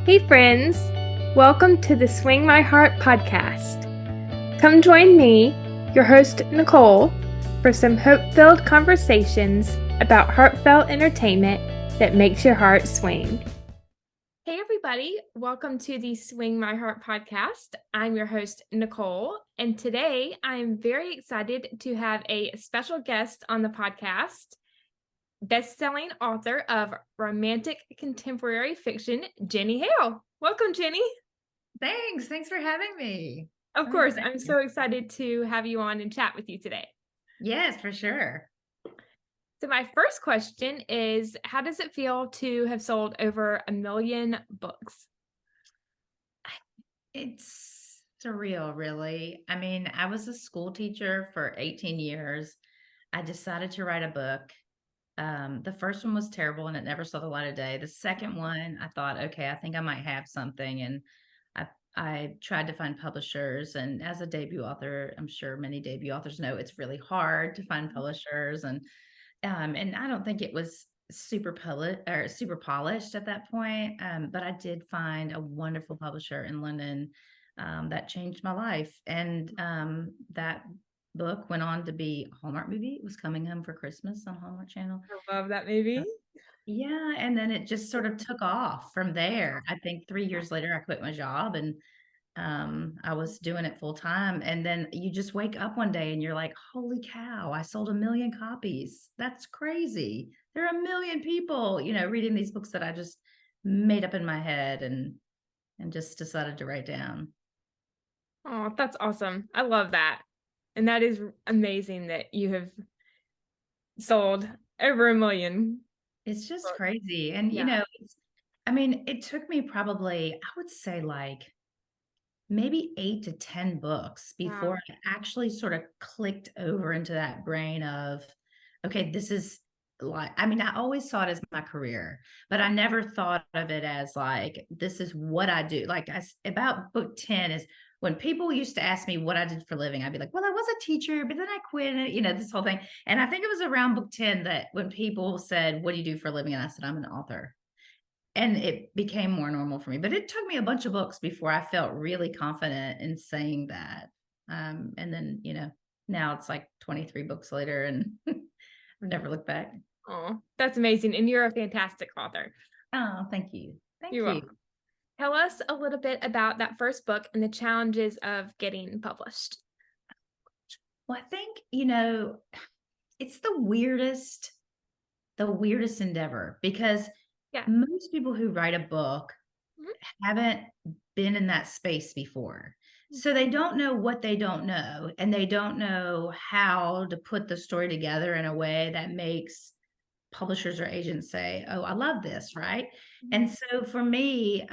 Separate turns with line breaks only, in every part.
Hey, friends. Welcome to the Swing My Heart podcast. Come join me, your host, Nicole, for some hope-filled conversations about heartfelt entertainment that makes your heart swing. Hey, everybody. Welcome to the Swing My Heart podcast. I'm your host, Nicole, and today I am very excited to have a special guest on the podcast. Best-selling author of romantic contemporary fiction, Jenny Hale. Welcome, Jenny.
Thanks for having me.
Of course, I'm so excited to have you on and chat with you today.
Yes, for sure.
So my first question is, how does it feel to have sold over 1 million books?
It's surreal, really. I mean, I was a school teacher for 18 years. I decided to write a book. The first one was terrible and it never saw the light of day. The second one, I thought, okay, I think I might have something. And I tried to find publishers. And as a debut author, I'm sure many debut authors know it's really hard to find publishers. And I don't think it was super polished at that point. But I did find a wonderful publisher in London that changed my life. And that book went on to be a Hallmark movie. It was Coming Home for Christmas on Hallmark Channel.
I love that movie.
Yeah, and then it just sort of took off from there. I think 3 years later, I quit my job and I was doing it full time. And then you just wake up one day and you're like, holy cow, I sold 1 million copies. That's crazy. There are 1 million people, reading these books that I just made up in my head and just decided to write down.
Oh, that's awesome. I love that. And that is amazing that you have sold over 1 million.
It's just crazy. And,
Yeah.
it took me probably, I would say like maybe 8 to 10 books before
Wow.
I actually sort of clicked over into that brain of, okay, this is like, I always saw it as my career, but I never thought of it as like, this is what I do. Like about book 10 is when people used to ask me what I did for a living, I'd be like, well, I was a teacher, but then I quit it, this whole thing. And I think it was around book 10 that when people said, what do you do for a living? And I said, I'm an author. And it became more normal for me, but it took me a bunch of books before I felt really confident in saying that. And then, now it's like 23 books later and I've never looked back.
Oh, that's amazing. And you're a fantastic author.
Oh, thank you. Thank
You're
you.
welcome. Tell us a little bit about that first book and the challenges of getting published.
Well, I think, it's the weirdest endeavor because
Yeah.
most people who write a book
Mhm.
haven't been in that space before. So they don't know what they don't know, and they don't know how to put the story together in a way that makes publishers or agents say, "Oh, I love this," right? And so for me,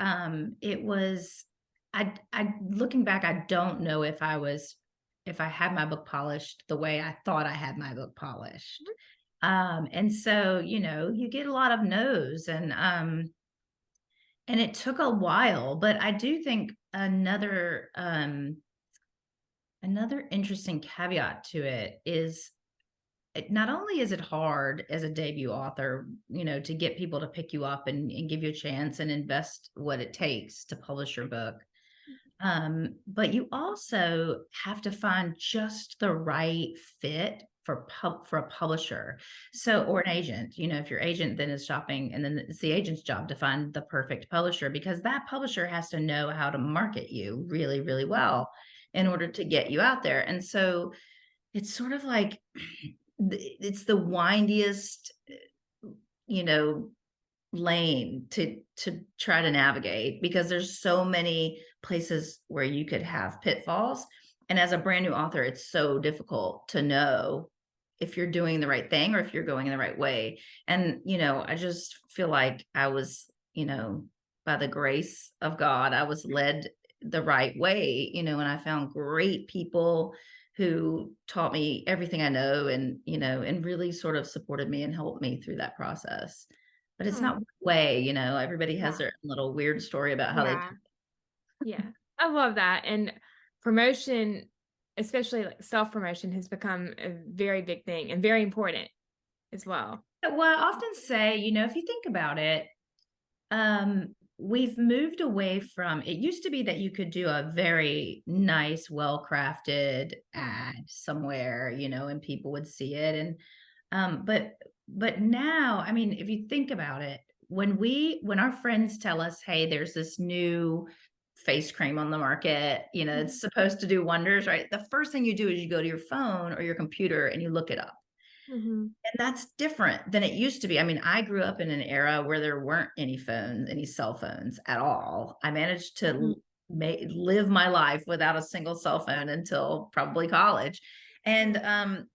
it was I looking back, I don't know if I had my book polished the way I thought I had my book polished. And so, you get a lot of no's and it took a while, but I do think another interesting caveat to it is not only is it hard as a debut author, to get people to pick you up and give you a chance and invest what it takes to publish your book. But you also have to find just the right fit for a publisher. So, or an agent, if your agent then is shopping and then it's the agent's job to find the perfect publisher because that publisher has to know how to market you really, really well in order to get you out there. And so it's sort of like it's the windiest, you know, lane to try to navigate because there's so many places where you could have pitfalls. And as a brand new author, it's so difficult to know if you're doing the right thing or if you're going in the right way. And, I just feel like I was, by the grace of God, I was led the right way, and I found great people who taught me everything I know and really sort of supported me and helped me through that process. But it's not one way, everybody has
Yeah.
their own little weird story about how they.
Yeah. Yeah. I love that. And promotion, especially like self-promotion, has become a very big thing and very important as well.
Well, I often say, if you think about it, we've moved away from, it used to be that you could do a very nice, well-crafted ad somewhere, and people would see it. And but now, I mean, if you think about it, when our friends tell us, hey, there's this new face cream on the market, it's supposed to do wonders, right? The first thing you do is you go to your phone or your computer and you look it up.
Mm-hmm.
And that's different than it used to be. I mean, I grew up in an era where there weren't any phones, any cell phones at all. I managed to live my life without a single cell phone until probably college. And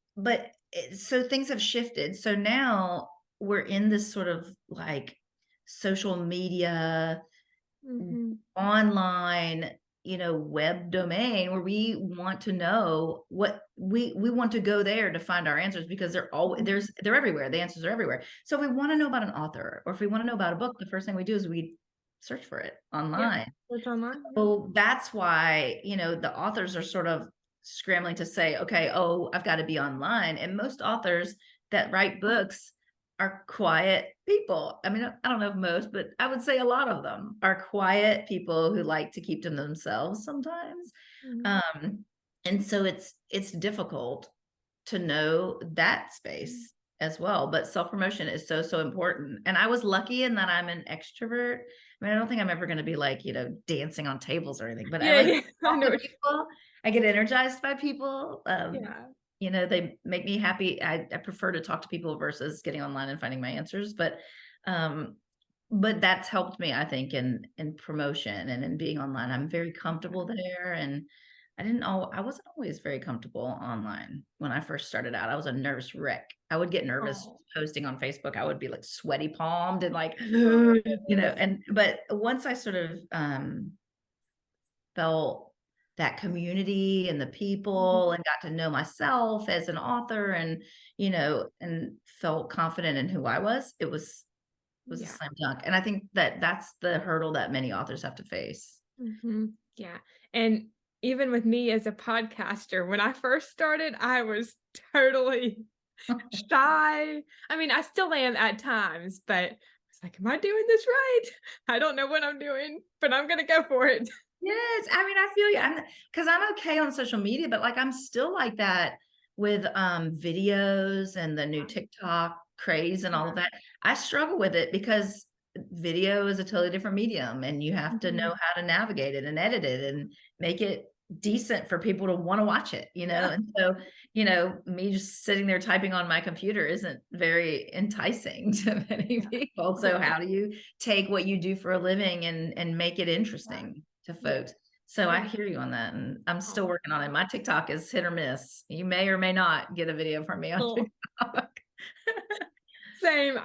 so things have shifted. So now we're in this sort of like social media, online, web domain where we want to know what we want to go there to find our answers, because they're everywhere. The answers are everywhere. So if we want to know about an author, or if we want to know about a book, the first thing we do is we search for it online.
It's online.
So that's why, the authors are sort of scrambling to say, okay, I've got to be online. And most authors that write books are quiet people. I mean, I don't know if most, but I would say a lot of them are quiet people who like to keep to themselves sometimes. And so it's difficult to know that space as well. But self-promotion is so, so important. And I was lucky in that I'm an extrovert. I mean, I don't think I'm ever going to be like, dancing on tables or anything, but I like to talk to people. I get energized by people. They make me happy. I prefer to talk to people versus getting online and finding my answers. But that's helped me, I think, in promotion and in being online. I'm very comfortable there. And I wasn't always very comfortable online when I first started out. I was a nervous wreck. I would get nervous posting on Facebook. I would be like sweaty palmed and like, but once I sort of felt that community and the people and got to know myself as an author and, and felt confident in who I was, it was a slam dunk. And I think that's the hurdle that many authors have to face.
Yeah. And even with me as a podcaster, when I first started, I was totally shy. I mean, I still am at times, but it's like, am I doing this right? I don't know what I'm doing, but I'm going to go for it.
Yes. I mean, I feel you. Because I'm okay on social media, but like, I'm still like that with videos and the new TikTok craze and all of that. I struggle with it because video is a totally different medium, and you have to know how to navigate it and edit it and make it decent for people to want to watch it, and so me just sitting there typing on my computer isn't very enticing to many people. So how do you take what you do for a living and make it interesting to folks? So I hear you on that, and I'm still working on it. My TikTok is hit or miss. You may or may not get a video from me on TikTok.
Same.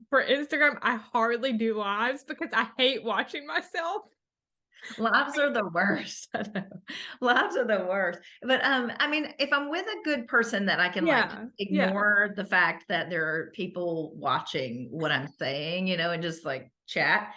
For Instagram, I hardly do lives because I hate watching myself.
Lives are the worst. I know. Lives are the worst. But I mean, if I'm with a good person that I can like ignore the fact that there are people watching what I'm saying, and just like chat.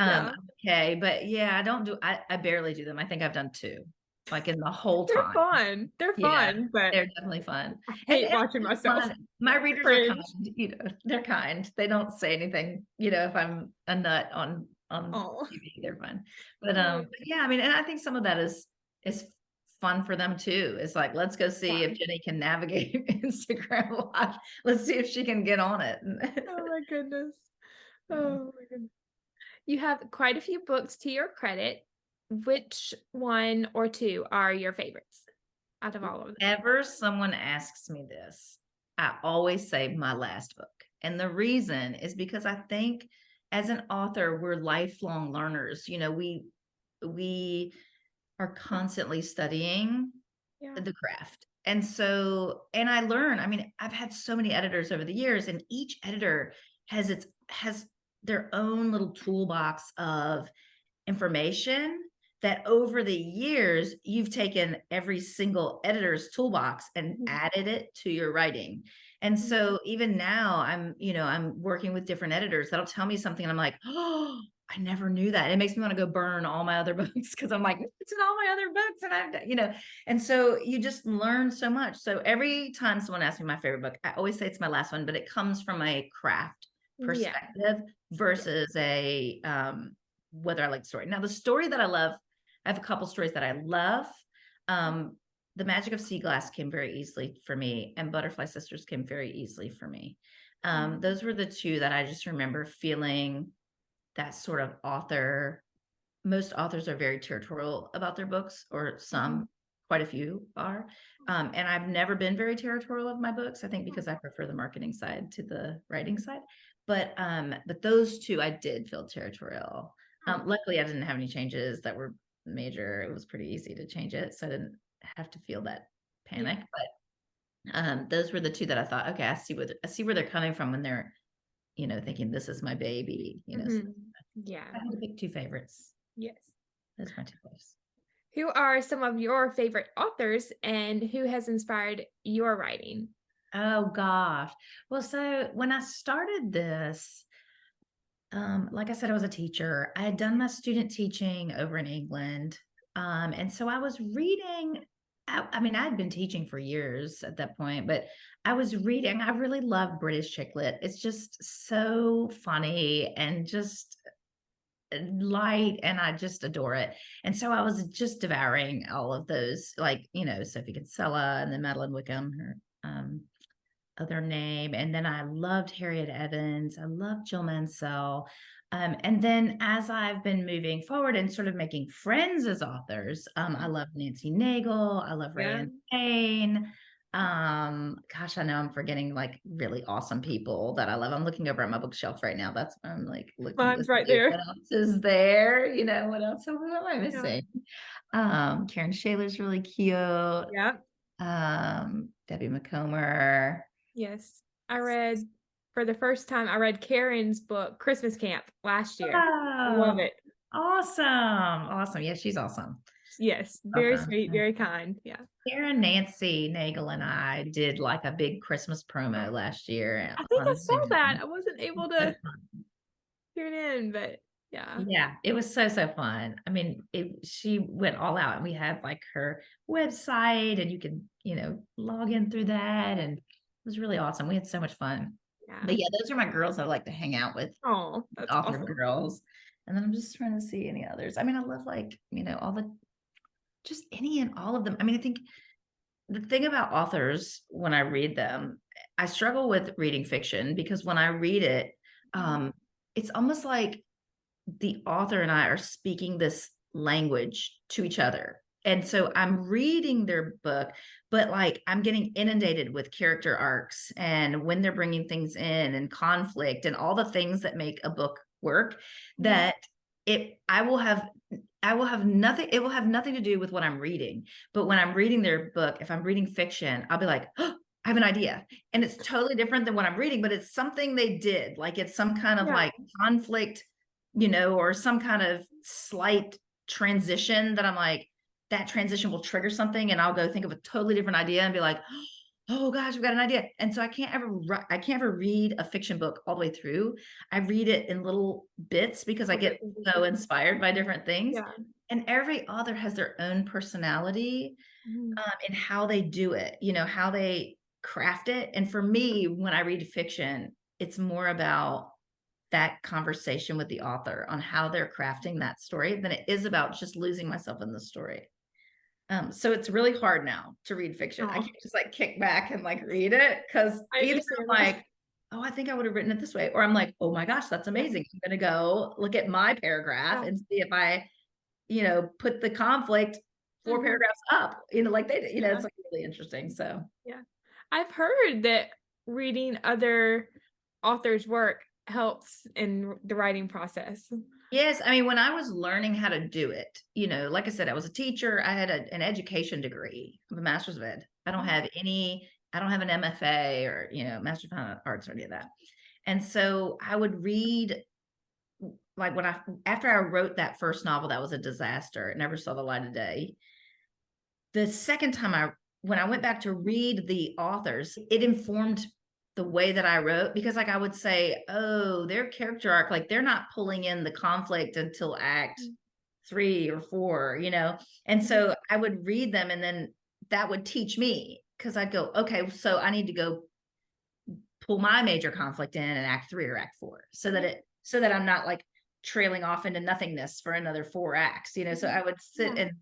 Okay. But I barely do them. I think I've done 2, like in the whole time.
They're fun, but
they're definitely fun.
I hate watching myself.
My readers are kind, they're kind. They don't say anything, if I'm a nut on TV, they're fun. But yeah, I mean, and I think some of that is fun for them too. It's like, let's go see if Jenny can navigate Instagram Live. Let's see if she can get on it.
Oh my goodness. You have quite a few books to your credit. Which one or 2 are your favorites out of all of them?
Whenever someone asks me this, I always say my last book. And the reason is because I think as an author, we're lifelong learners. We are constantly studying the craft. And so, and I learn, I mean, I've had so many editors over the years, and each editor has their own little toolbox of information that over the years, you've taken every single editor's toolbox and added it to your writing. And so even now I'm working with different editors that'll tell me something and I'm like, oh, I never knew that. It makes me want to go burn all my other books because I'm like, it's in all my other books. And and so you just learn so much. So every time someone asks me my favorite book, I always say it's my last one, but it comes from a craft perspective versus a whether I like the story. Now, the story that I love, I have a couple stories that I love. The Magic of Sea Glass came very easily for me, and Butterfly Sisters came very easily for me. Those were the two that I just remember feeling that sort of author. Most authors are very territorial about their books, or some, quite a few are. And I've never been very territorial of my books, I think because I prefer the marketing side to the writing side. But those two I did feel territorial. Luckily, I didn't have any changes that were major. It was pretty easy to change it, so I didn't have to feel that panic. But those were the two that I thought, okay, I see where they're coming from when they're, thinking this is my baby. So
Yeah.
I had to pick two favorites.
Yes.
Those are my two favorites.
Who are some of your favorite authors and who has inspired your writing?
Oh gosh. Well, so when I started this, like I said, I was a teacher. I had done my student teaching over in England. And so I was reading. I mean, I had been teaching for years at that point, but I was reading. I really love British chick lit. It's just so funny and just light, and I just adore it. And so I was just devouring all of those, like, Sophie Kinsella and then Madeline Wickham, her other name. And then I loved Harriet Evans. I loved Jill Mansell. And then as I've been moving forward and sort of making friends as authors, I love Nancy Nagel. I love Rayanne Payne. Gosh, I know I'm forgetting like really awesome people that I love. I'm looking over at my bookshelf right now. That's I'm like looking.
Mine's right there.
What else is there? What else? What am I missing? Karen Shaler's really cute.
Yeah.
Debbie McComber.
Yes. For the first time, I read Karen's book, Christmas Camp, last year. Love it.
Awesome. Yeah, she's awesome.
Yes. Very sweet, very kind. Yeah.
Karen, Nancy Nagel, and I did like a big Christmas promo last year.
I think I saw that. I wasn't able to tune in, but yeah.
Yeah, it was so fun. I mean, she went all out, and we had like her website, and you can, log in through that, and it was really awesome. We had so much fun.
Yeah.
But yeah, those are my girls I like to hang out with.
Oh, that's
author
awesome.
girls. And then I'm just trying to see any others. I mean, I love like, just any and all of them. I mean, I think the thing about authors, when I read them, I struggle with reading fiction because when I read it, it's almost like the author and I are speaking this language to each other. And so I'm reading their book, but like I'm getting inundated with character arcs and when they're bringing things in and conflict and all the things that make a book work, that it will have nothing to do with what I'm reading. But when I'm reading their book, if I'm reading fiction, I'll be like, oh, I have an idea. And it's totally different than what I'm reading, but it's something they did. Like it's some kind of like conflict, or some kind of slight transition that I'm like, that transition will trigger something, and I'll go think of a totally different idea and be like, oh gosh, I've got an idea. And so I can't ever read a fiction book all the way through. I read it in little bits because I get so inspired by different things. Yeah. And every author has their own personality in how they do it, how they craft it. And for me, when I read fiction, it's more about that conversation with the author on how they're crafting that story than it is about just losing myself in the story. So it's really hard now to read fiction. I can't just like kick back and like read it because either I'm like, oh, I think I would have written it this way, or I'm like, oh my gosh, that's amazing. I'm going to go look at my paragraph and see if I, put the conflict 4 paragraphs up, like they did, it's like really interesting. So
yeah, I've heard that reading other authors' work helps in the writing process.
Yes. I mean, when I was learning how to do it, like I said, I was a teacher. I had an education degree of a master's of ed. I don't have an MFA or, Master of Fine Arts or any of that. And so I would read, like after I wrote that first novel, that was a disaster. It never saw the light of day. The second time when I went back to read the authors, it informed the way that I wrote, because like I would say, oh, their character arc, like they're not pulling in the conflict until act 3 or 4, and so I would read them, and then that would teach me, because I'd go, okay, so I need to go pull my major conflict in act 3 or act 4, so that I'm not like trailing off into nothingness for another 4 acts, you know. So I would sit and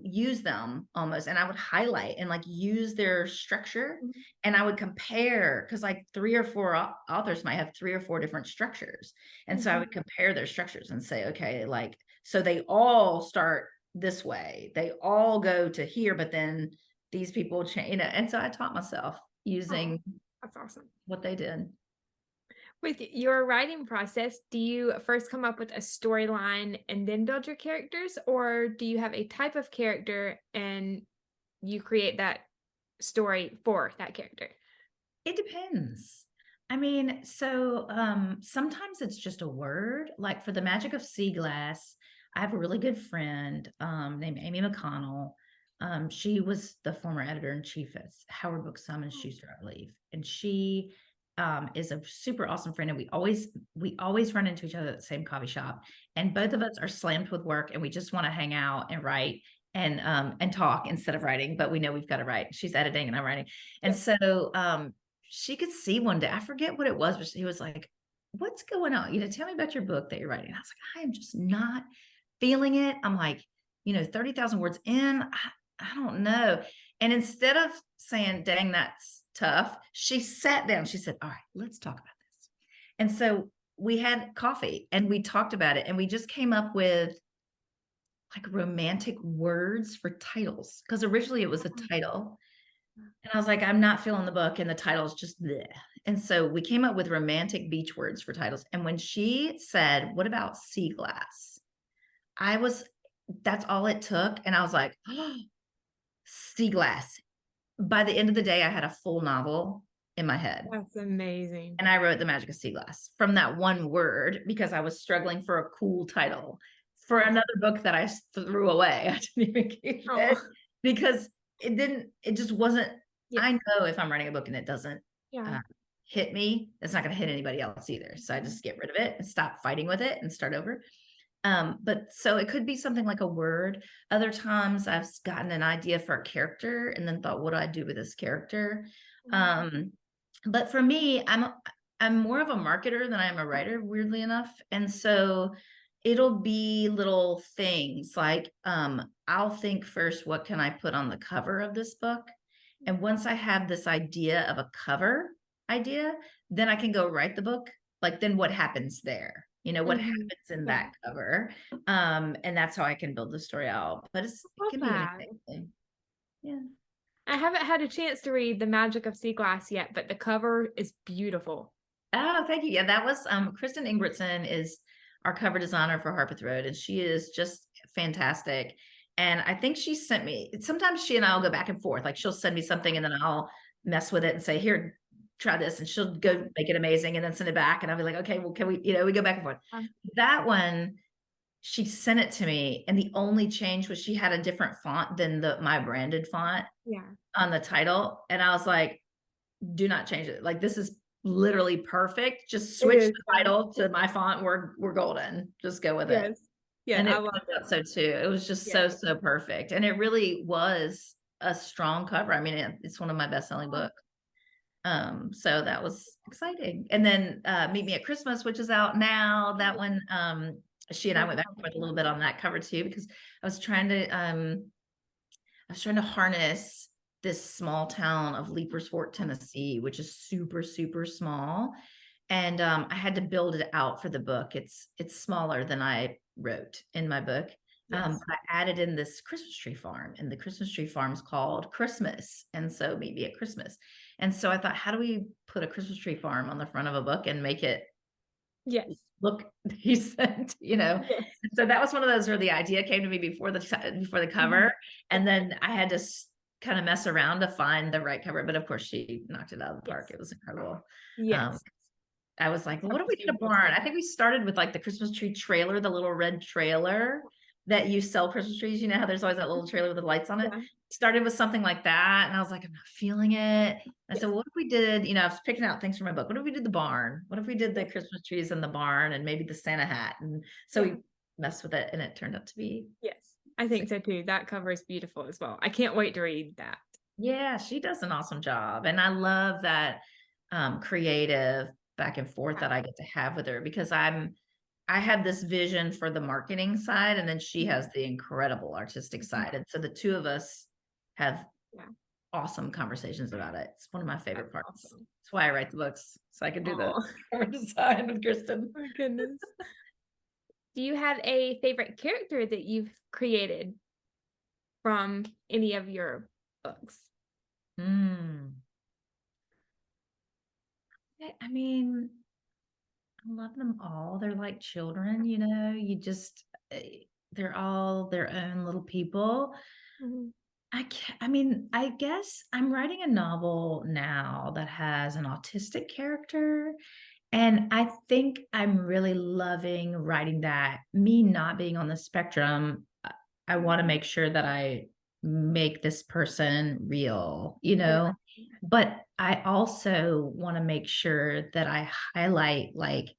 use them almost, and I would highlight and like use their structure, and I would compare, because like 3 or 4 authors might have 3 or 4 different structures, and so I would compare their structures and say, okay, like, so they all start this way, they all go to here, but then these people change, you know. And so I taught myself using
That's awesome.
what they did.
With your writing process, do you first come up with a storyline and then build your characters, or do you have a type of character and you create that story for that character?
It depends. I mean, so sometimes it's just a word. Like for The Magic of Sea Glass, I have a really good friend named Amy McConnell. She was the former editor-in-chief at Howard Books Simon Schuster, I believe. And she is a super awesome friend. And we always run into each other at the same coffee shop. And both of us are slammed with work, and we just want to hang out and write and talk instead of writing, but we know we've got to write. She's editing and I'm writing. And so she could see one day, I forget what it was, but she was like, what's going on? You know, tell me about your book that you're writing. And I was like, I am just not feeling it. I'm like, you know, 30,000 words in, I don't know. And instead of saying, dang, that's tough, she sat down, she said, all right, let's talk about this. And so we had coffee and we talked about it, and we just came up with like romantic words for titles, because originally it was a title. And I was like, I'm not feeling the book, and the title's just bleh. And so we came up with romantic beach words for titles. And when she said, what about sea glass? That's all it took. And I was like, oh, sea glass. By the end of the day, I had a full novel in my head.
That's amazing.
And I wrote The Magic of Sea Glass from that one word, because I was struggling for a cool title for another book that I threw away. I didn't even keep it because it just wasn't, I know if I'm writing a book and it doesn't hit me, it's not going to hit anybody else either. So I just get rid of it and stop fighting with it and start over. But so it could be something like a word. Other times I've gotten an idea for a character and then thought, what do I do with this character? But for me, I'm more of a marketer than I am a writer, weirdly enough. And so it'll be little things like, I'll think first, what can I put on the cover of this book? And once I have this idea of a cover idea, then I can go write the book. Like, then what happens there? You know, what happens in that cover? And that's how I can build the story out. But it can be anything. Yeah.
I haven't had a chance to read The Magic of Sea Glass yet, but the cover is beautiful.
Oh, thank you. Yeah, that was Kristen Ingertson is our cover designer for Harpeth Road, and she is just fantastic. And I think she sent me, sometimes she and I'll go back and forth. Like she'll send me something and then I'll mess with it and say, here, try this. And she'll go make it amazing and then send it back. And I'll be like, okay, well, can we, you know, we go back and forth. That one, she sent it to me, and the only change was she had a different font than my branded font on the title. And I was like, do not change it. Like, this is literally perfect. Just switch the title to my font. We're golden. Just go with it. Yeah, and I love it. So too. It was just so perfect. And it really was a strong cover. I mean, it's one of my best-selling books. So that was exciting. And then Meet Me at Christmas, which is out now. That one, she and I went back and forth a little bit on that cover too, because I was trying to harness this small town of Leapers Fort, Tennessee, which is super, super small. And I had to build it out for the book. It's smaller than I wrote in my book. But I added in this Christmas tree farm, and the Christmas tree farm is called Christmas. And so Meet Me at Christmas. And so I thought, how do we put a Christmas tree farm on the front of a book and make it look decent, you know? So that was one of those where the idea came to me before the cover. And then I had to kind of mess around to find the right cover. But of course, she knocked it out of the park. It was incredible. I was like, well, what if we did a barn? I think we started with like the Christmas tree trailer, the little red trailer that you sell Christmas trees. You know how there's always that little trailer with the lights on it? Started with something like that. And I was like, I'm not feeling it. I said, what if we did, you know, I was picking out things for my book. What if we did the barn? What if we did the Christmas trees in the barn and maybe the Santa hat? And so we messed with it, and it turned out to be.
I think so too. That cover is beautiful as well. I can't wait to read that.
Yeah, she does an awesome job. And I love that creative back and forth that I get to have with her, because I'm I have this vision for the marketing side, and then she has the incredible artistic side. And so the two of us have awesome conversations about it. It's one of my favorite parts.
Awesome.
That's why I write the books, so I can do the
Aw.
cover design with Kristen.
Oh my goodness. Do you have a favorite character that you've created from any of your books?
I mean, I love them all. They're like children, you just, they're all their own little people.
Mhm.
I guess I'm writing a novel now that has an autistic character. And I think I'm really loving writing that. Me not being on the spectrum, I want to make sure that I make this person real, but I also want to make sure that I highlight like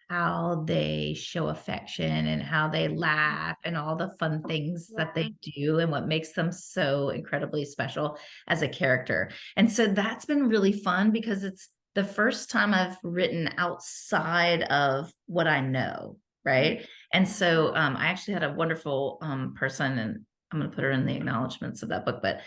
how they show affection and how they laugh and all the fun things that they do and what makes them so incredibly special as a character. And so that's been really fun because it's the first time I've written outside of what I know, right? And so I actually had a wonderful person, and I'm going to put her in the acknowledgments of that book, but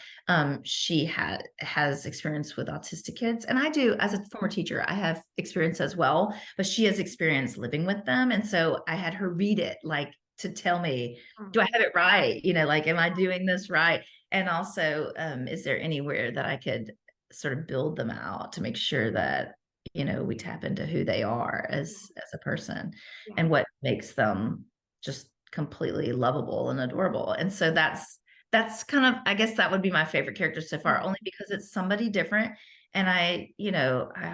she has experience with autistic kids, and I do. As a former teacher, I have experience as well, but she has experience living with them, and so I had her read it, like, to tell me, do I have it right, like, am I doing this right? And also, is there anywhere that I could sort of build them out to make sure that we tap into who they are as a person and what makes them just completely lovable and adorable. And so that's kind of, I guess that would be my favorite character so far, only because it's somebody different. And I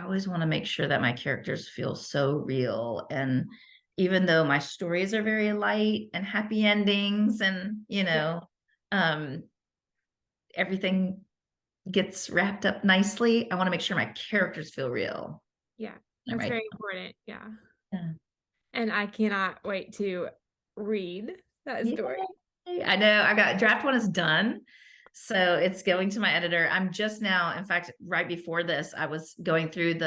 always want to make sure that my characters feel so real. And even though my stories are very light and happy endings and everything gets wrapped up nicely, I want to make sure my characters feel real.
Yeah, that's very important. Yeah. And I cannot wait to read that story.
I know. I got draft one is done. So it's going to my editor. I'm just now, in fact, right before this, I was going through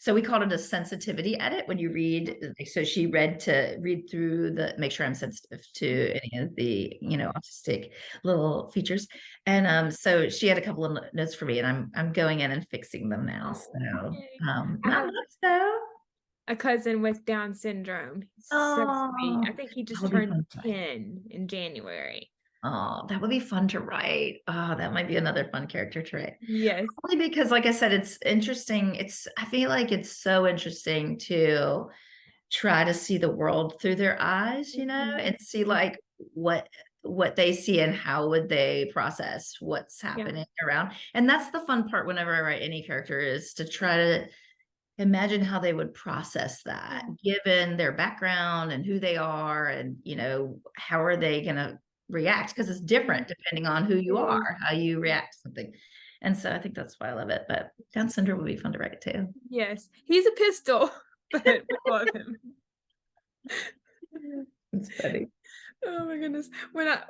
so we called it a sensitivity edit when you read. So she read through make sure I'm sensitive to any of the, autistic little features. And so she had a couple of notes for me, and I'm going in and fixing them now. So not much though.
A cousin with Down syndrome. He's so sweet. I think he just turned 10 in January.
Oh, that would be fun to write. Oh, that might be another fun character trait.
Yes.
Only because, like I said, it's interesting. I feel like it's so interesting to try to see the world through their eyes, and see like what they see and how would they process what's happening around. And that's the fun part whenever I write any character, is to try to imagine how they would process that given their background and who they are, and how are they going to react, because it's different depending on who you are, how you react to something. And so I think that's why I love it. But Down syndrome would be fun to write too.
Yes, he's a pistol, but we love him.
It's funny.
Oh my goodness.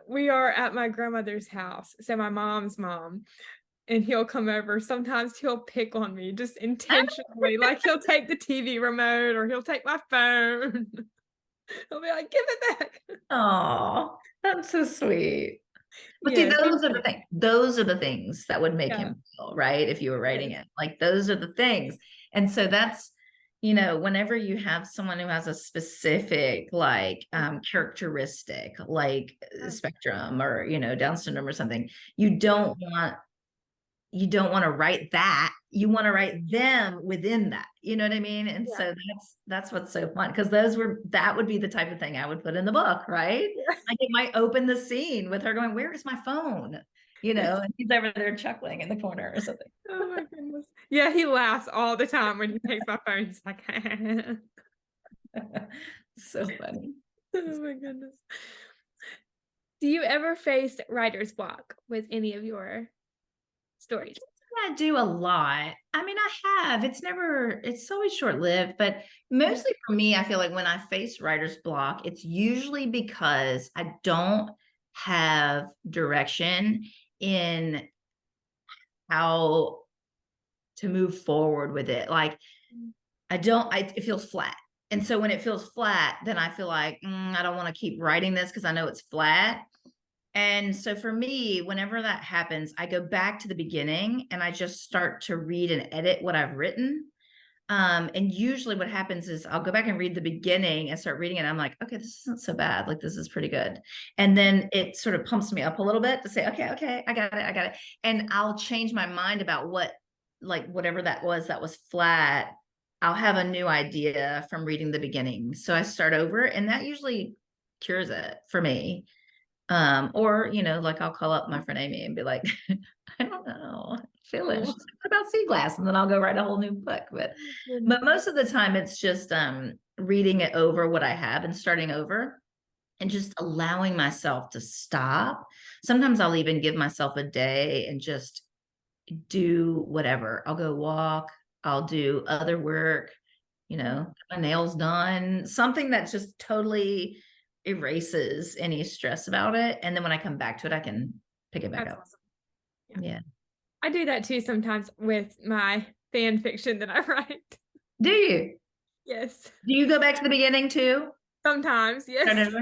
We are at my grandmother's house, so my mom's mom, and he'll come over. Sometimes he'll pick on me just intentionally. Like he'll take the TV remote or he'll take my phone. He'll be like, give it back.
Oh, that's so sweet. But see, those are the things that would make him feel right if you were writing it. Like those are the things. And so that's, whenever you have someone who has a specific like characteristic, like spectrum or, Down syndrome or something, you don't want to write that. You want to write them within that. You know what I mean? And so that's what's so fun, because that would be the type of thing I would put in the book, right? Like it might open the scene with her going, "Where is my phone?" And he's over there chuckling in the corner or something.
Oh my goodness. Yeah, he laughs all the time when he takes my phone. He's like,
so funny.
Oh my goodness. Do you ever face writer's block with any of your stories?
I do a lot. I mean, I have. It's always short-lived, but mostly for me, I feel like when I face writer's block, it's usually because I don't have direction in how to move forward with it. Like it feels flat. And so when it feels flat, then I feel like I don't want to keep writing this because I know it's flat. And so for me, whenever that happens, I go back to the beginning and I just start to read and edit what I've written. And usually what happens is I'll go back and read the beginning and start reading it. I'm like, okay, this isn't so bad. Like, this is pretty good. And then it sort of pumps me up a little bit to say, okay, I got it. And I'll change my mind about whatever that was flat. I'll have a new idea from reading the beginning. So I start over, and that usually cures it for me. Or, like I'll call up my friend Amy and be like, I don't know, feel it. She's like, what about sea glass? And then I'll go write a whole new book. But most of the time it's just reading it over what I have and starting over and just allowing myself to stop. Sometimes I'll even give myself a day and just do whatever. I'll go walk, I'll do other work, get my nails done, something that just totally erases any stress about it. And then when I come back to it, I can pick it back up.
Awesome.
Yeah.
I do that too sometimes with my fan fiction that I write.
Do you?
Yes.
Do you go back to the beginning too?
Sometimes, yes.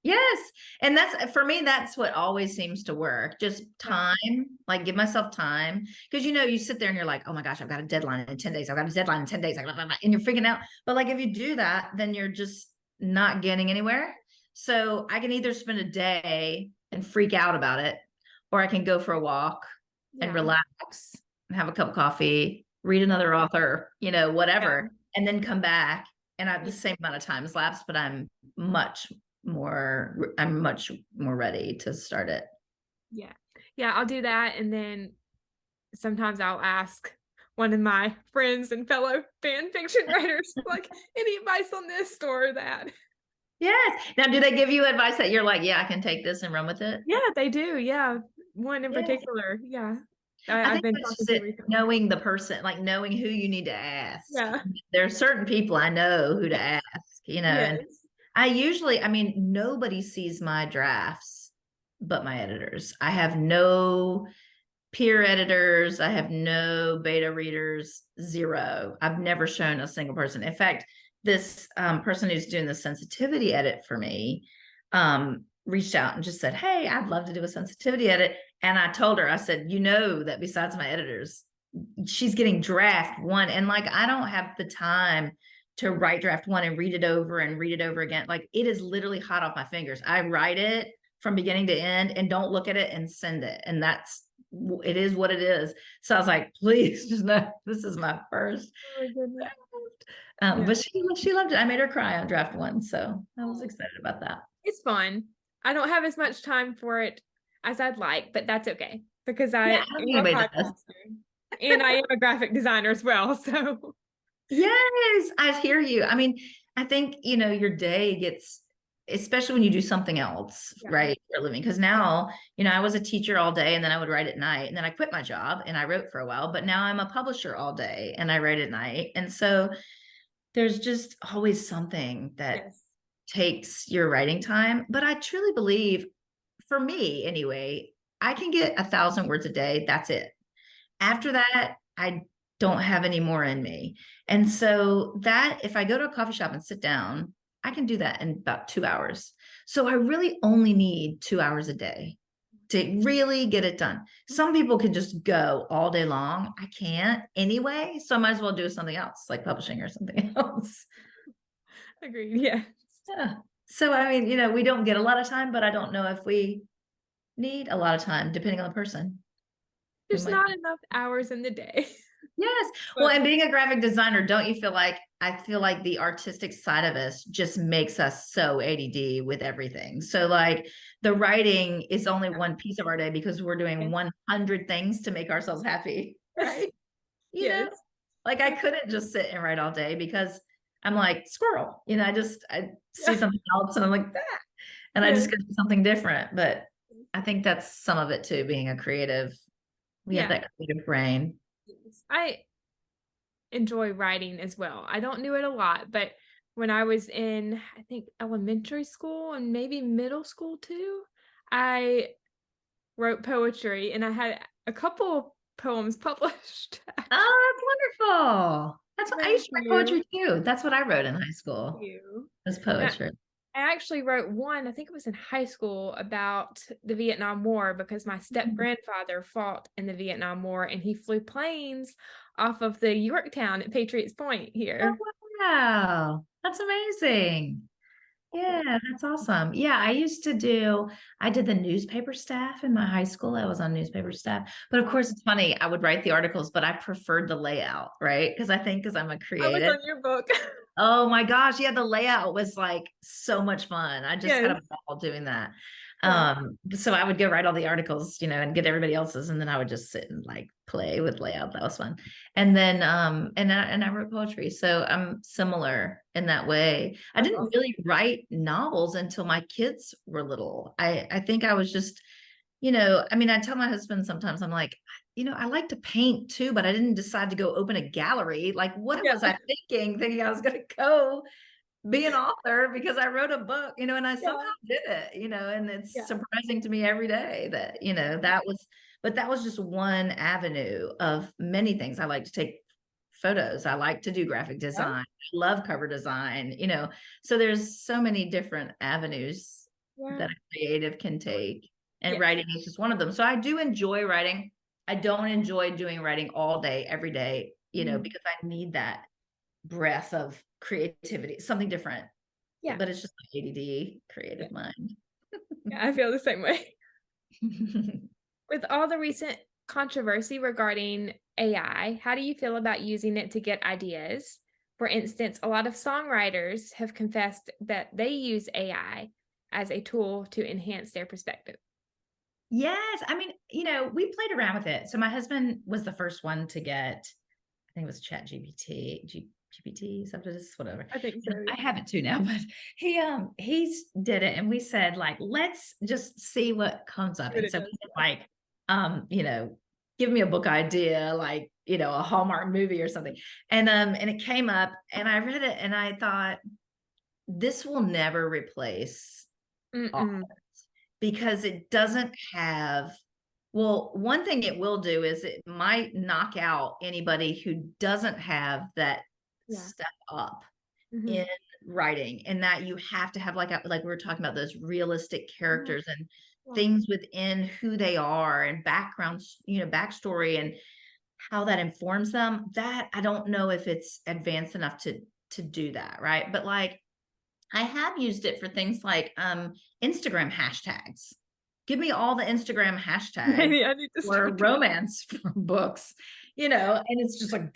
Yes. And that's, for me, that's what always seems to work. Just time, like give myself time. Because, you sit there and you're like, oh my gosh, I've got a deadline in 10 days. I've got a deadline in 10 days. And you're freaking out. But like, if you do that, then you're just not getting anywhere. So I can either spend a day and freak out about it, or I can go for a walk and relax and have a cup of coffee, read another author, whatever, and then come back. And I have the same amount of time has lapsed, but I'm much more ready to start it.
Yeah, I'll do that. And then sometimes I'll ask one of my friends and fellow fan fiction writers, like, any advice on this or that.
Yes. Now, do they give you advice that you're like, yeah, I can take this and run with it?
Yeah, they do. Yeah. One in particular. Yeah.
I've been knowing the person, like knowing who you need to ask.
Yeah.
There are certain people I know who to ask, and nobody sees my drafts but my editors. I have no peer editors. I have no beta readers, zero. I've never shown a single person. In fact, this person who's doing the sensitivity edit for me reached out and just said, hey, I'd love to do a sensitivity edit. And I told her, I said, that besides my editors, she's getting draft one. And like, I don't have the time to write draft one and read it over again. Like, it is literally hot off my fingers. I write it from beginning to end and don't look at it and send it. And it is what it is. So I was like, please just know this is my first. But she loved it. I made her cry on draft one. So I was excited about that.
It's fun. I don't have as much time for it as I'd like, but that's okay because I and I am a graphic designer as well. So
yes, I hear you. I think, your day gets, especially when you do something else, right? For a living. Because now, I was a teacher all day and then I would write at night, and then I quit my job and I wrote for a while, but now I'm a publisher all day and I write at night. And so there's just always something that takes your writing time. But I truly believe, for me anyway, I can get 1,000 words a day. That's it. After that, I don't have any more in me. And so that, if I go to a coffee shop and sit down, I can do that in about 2 hours. So I really only need 2 hours a day to really get it done. Some people can just go all day long. I can't anyway. So I might as well do something else, like publishing or something else.
Agreed. Yeah.
So, we don't get a lot of time, but I don't know if we need a lot of time, depending on the person.
There's not enough hours in the day.
Yes. Well, and being a graphic designer, don't you feel like, I feel like the artistic side of us just makes us so ADD with everything. So like, the writing is only one piece of our day because we're doing 100 things to make ourselves happy. Right. You know, like I couldn't just sit and write all day because I'm like squirrel, I see something else and I'm like that. And I just go do something different. But I think that's some of it too, being a creative. We have that creative brain.
I enjoy writing as well. I don't do it a lot, but when I was in, I think, elementary school and maybe middle school too, I wrote poetry and I had a couple poems published.
Oh, that's wonderful. That's what I
Thank
used to write
you.
poetry too. That's what I wrote in high
Thank
school.
you.
Was
Yeah,
poetry.
I actually wrote one, I think it was in high school, about the Vietnam War because my step grandfather fought in the Vietnam War and he flew planes off of the Yorktown at Patriots Point
Oh,
here.
wow. That's amazing. Yeah, that's awesome. Yeah, I did the newspaper staff in my high school. I was on newspaper staff. But of course, it's funny. I would write the articles, but I preferred the layout, right? Because I'm a
I was
creative.
on your book.
Oh my gosh. Yeah, the layout was like so much fun. I just had
Yes.
a ball doing that.
Yeah.
So I would go write all the articles, and get everybody else's, and then I would just sit and like play with layout. That was fun. And then and I wrote poetry. So I'm similar in that way. I
That's
didn't
awesome.
really write novels until my kids were little. I think I was just, I mean, I tell my husband sometimes, I'm like, I like to paint too, but I didn't decide to go open a gallery. Like, what
Yeah.
was I thinking I was going to go be an author because I wrote a book, and I
Yeah.
somehow did it, and it's
Yeah.
surprising to me every day that, but that was just one avenue of many things. I like to take photos. I like to do graphic
Yeah.
design. I love cover design, so there's so many different avenues
Yeah.
that a creative can take. And
Yes.
writing is just one of them. So I do enjoy writing. I don't enjoy doing writing all day, every day,
Mhm.
because I need that breath of creativity, something different.
Yeah.
But it's just my ADD
Yeah.
creative mind.
Yeah. I feel the same way. With all the recent controversy regarding AI, how do you feel about using it to get ideas? For instance, a lot of songwriters have confessed that they use AI as a tool to enhance their perspective.
Yes, I mean, we played around with it. So my husband was the first one to get, I think it was Chat GPT, GPT, something, whatever.
I think so.
I
Yeah.
have it too now, but he's did it, and we said, like, let's just see what comes up.
See what
And
it
so
does.
we said, like, give me a book idea, like, a Hallmark movie or something. And it came up, and I read it, and I thought, this will never replace
Mm-mm.
authors because it doesn't have, well, one thing it will do is it might knock out anybody who doesn't have that
Yeah.
step up
Hmm.
in writing, and that you have to have, like we were talking about, those realistic
Yeah.
characters and
Yeah.
things within who they are, and backgrounds, backstory, and how that informs them. That I don't know if it's advanced enough to do that, right? But like, I have used it for things like Instagram hashtags. Give me all the Instagram hashtags
Maybe I need to
or
start doing.
romance books, and it's just like,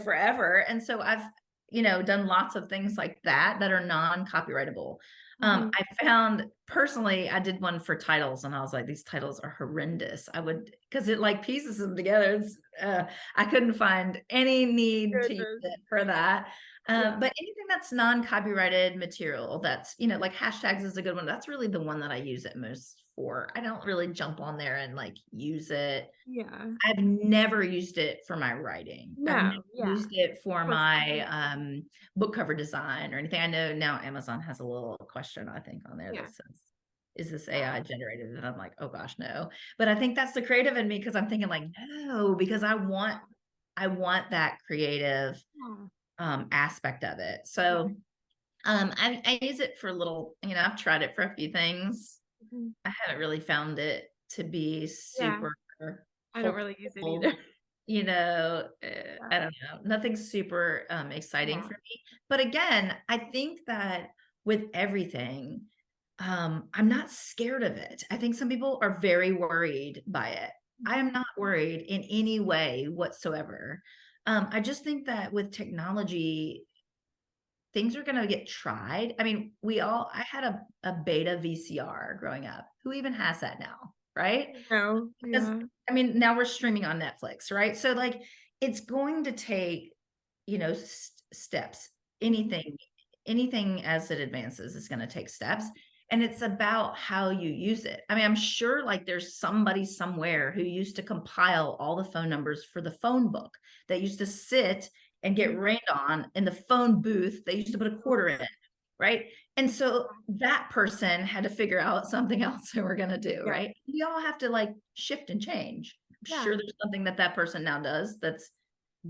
forever. And so I've, done lots of things like that are non-copyrightable.
Mhm.
I found personally, I did one for titles, and I was like, these titles are horrendous. Because it like pieces them together. I couldn't find any need to use
Goodness.
it for that.
Yeah.
But anything that's non-copyrighted material, that's, like hashtags is a good one. That's really the one that I use it most for. I don't really jump on there and like use it.
Yeah.
I've never used it for my writing. I've never
No. Yeah.
used it for
Plus,
my book cover design or anything. I know now Amazon has a little question, I think, on there
yeah.
that says, is this AI generated? And I'm like, oh gosh, no. But I think that's the creative in me, because I'm thinking like, no, because I want that creative
Yeah.
aspect of it. So I use it for little, I've tried it for a few things.
Mhm.
I haven't really found it to be
Yeah.
super
I don't really use it
hopeful,
either.
I don't know, nothing super exciting
Yeah.
for me. But again, I think that with everything, I'm not scared of it. I think some people are very worried by it. I am not worried in any way whatsoever. I just think that with technology, things are going to get tried. I mean, I had a beta VCR growing up. Who even has that now? Right?
No.
Because
Yeah.
I mean, now we're streaming on Netflix, right? So like, it's going to take, steps. Anything as it advances is going to take steps. And it's about how you use it. I mean, I'm sure like there's somebody somewhere who used to compile all the phone numbers for the phone book, that used to sit and get rained on in the phone booth. They used to put a quarter in, right? And so that person had to figure out something else they were going to do,
Yeah.
right? We all have to like shift and change. I'm
Yeah.
sure there's something that person now does that's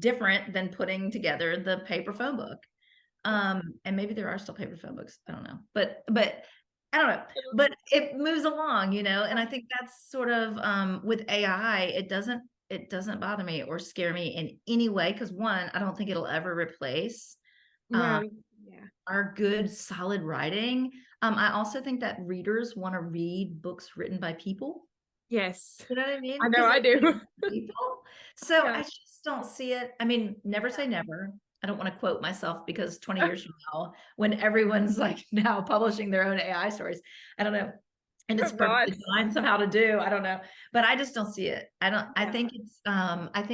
different than putting together the paper phone book. And maybe there are still paper phone books. I don't know, but I don't know, but it moves along, and I think that's sort of, with AI, it doesn't bother me or scare me in any way. Cause one, I don't think it'll ever replace,
No, yeah.
our good, solid writing. I also think that readers want to read books written by people.
Yes.
You know what I mean?
I know
Because
I do.
people. So
Yeah.
I just don't see it. I mean, never say never. I don't want to quote myself because 20 years from now, when everyone's like now publishing their own AI stories, I don't know. And it's
Oh God.
perfectly fine somehow to do. I don't know. But I just don't see it. I
Yeah.
think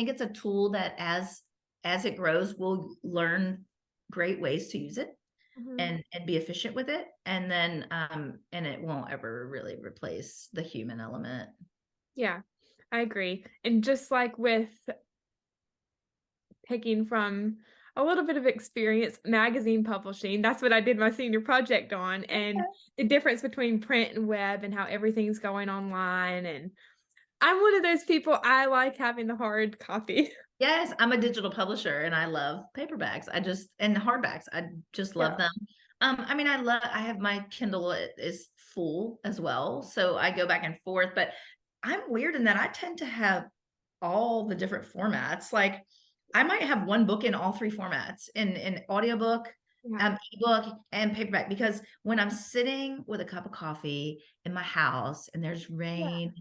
it's a tool that as it grows, we'll learn great ways to use it
Mhm.
and be efficient with it. And then and it won't ever really replace the human element.
Yeah, I agree. And just like with taking from a little bit of experience, magazine publishing, that's what I did my senior project on, and the difference between print and web and how everything's going online. And I'm one of those people, I like having the hard copy.
Yes, I'm a digital publisher and I love paperbacks. And hardbacks. I just love
Yeah.
them. I mean, I have my Kindle is full as well. So I go back and forth, but I'm weird in that I tend to have all the different formats. Like I might have one book in all three formats in audiobook,
Yeah.
ebook and paperback, because when I'm sitting with a cup of coffee in my house and there's
Yeah.
rain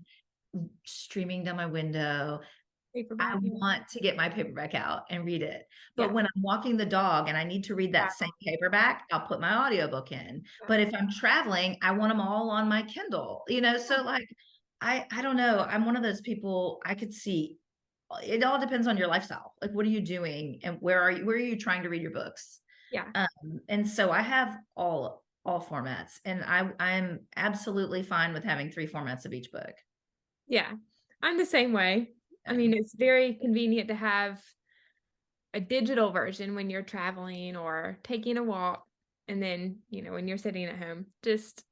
streaming down my window, I
Paperback. Yeah.
want to get my paperback out and read it. But
Yeah.
when I'm walking the dog and I need to read that same paperback, I'll put my audiobook in.
Yeah.
But if I'm traveling, I want them all on my Kindle, so like I don't know. I'm one of those people. I could see it all depends on your lifestyle. Like what are you doing and where are you trying to read your books?
Yeah.
And so I have all formats, and I'm absolutely fine with having three formats of each book.
Yeah. I'm the same way. I
Yeah.
mean, it's very convenient to have a digital version when you're traveling or taking a walk. And then, when you're sitting at home, just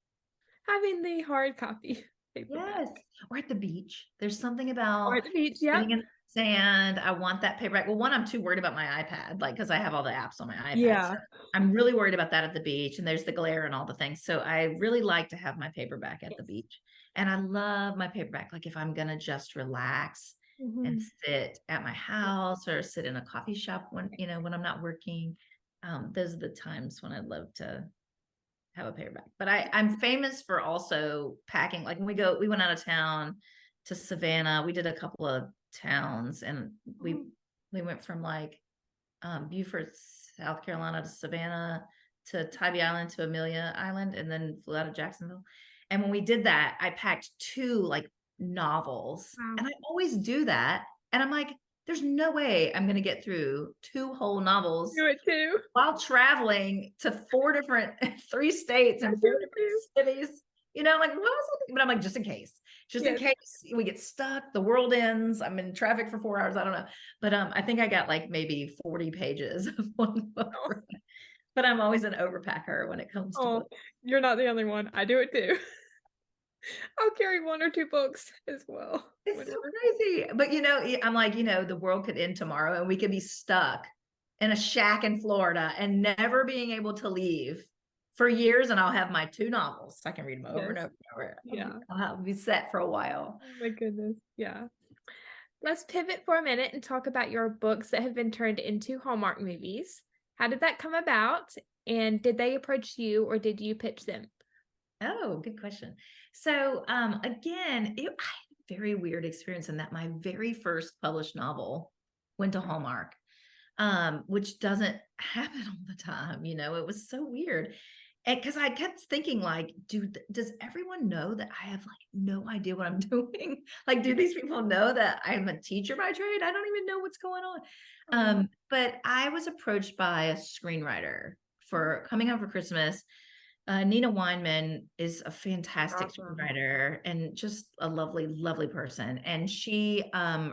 having the hard copy paperback.
Yes. Or at the beach. There's something
Or
about
at the beach.
sitting
Yep.
in the sand. I want that paperback. Well, one, I'm too worried about my iPad, like, because I have all the apps on my iPad. So
Yeah.
I'm really worried about that at the beach, and there's the glare and all the things. So I really like to have my paperback at the
Yes.
beach. And I love my paperback. Like if I'm gonna just relax and
Mhm.
sit at my house or sit in a coffee shop when I'm not working. Those are the times when I'd love to have a paperback. But I'm famous for also packing. Like when we went out of town to Savannah. We did a couple of towns, and we
Mhm.
we went from like Beaufort, South Carolina to Savannah to Tybee Island to Amelia Island, and then flew out of Jacksonville. And when we did that, I packed two like novels,
Wow.
and I always do that. And I'm like, there's no way I'm going to get through two whole novels
Do it too.
while traveling to three states
I
and
do
four
it
different
too.
cities. Like, what was I thinking? But I'm like, just in
Yes.
case we get stuck, the world ends, I'm in traffic for 4 hours. I don't know. But I think I got like maybe 40 pages of one book.
Oh,
But I'm always an overpacker when it comes to
oh,
books.
you're not the only one. I do it too. I'll carry one or two books as well.
It's so crazy. But I'm like, the world could end tomorrow and we could be stuck in a shack in Florida and never being able to leave for years. And I'll have my two novels. So I can read them over and
Yes.
over and over.
Yeah.
I'll be set for a while.
Oh my goodness. Yeah. Let's pivot for a minute and talk about your books that have been turned into Hallmark movies. How did that come about? And did they approach you or did you pitch them?
Oh, good question. So again, I had a very weird experience in that my very first published novel went to Hallmark, which doesn't happen all the time. It was so weird. And because I kept thinking, like, does everyone know that I have like no idea what I'm doing? Like, do these people know that I'm a teacher by trade? I don't even know what's going on. But I was approached by a screenwriter for Coming Home for Christmas. Nina Weinman is a fantastic
Awesome.
screenwriter and just a lovely, lovely person. And she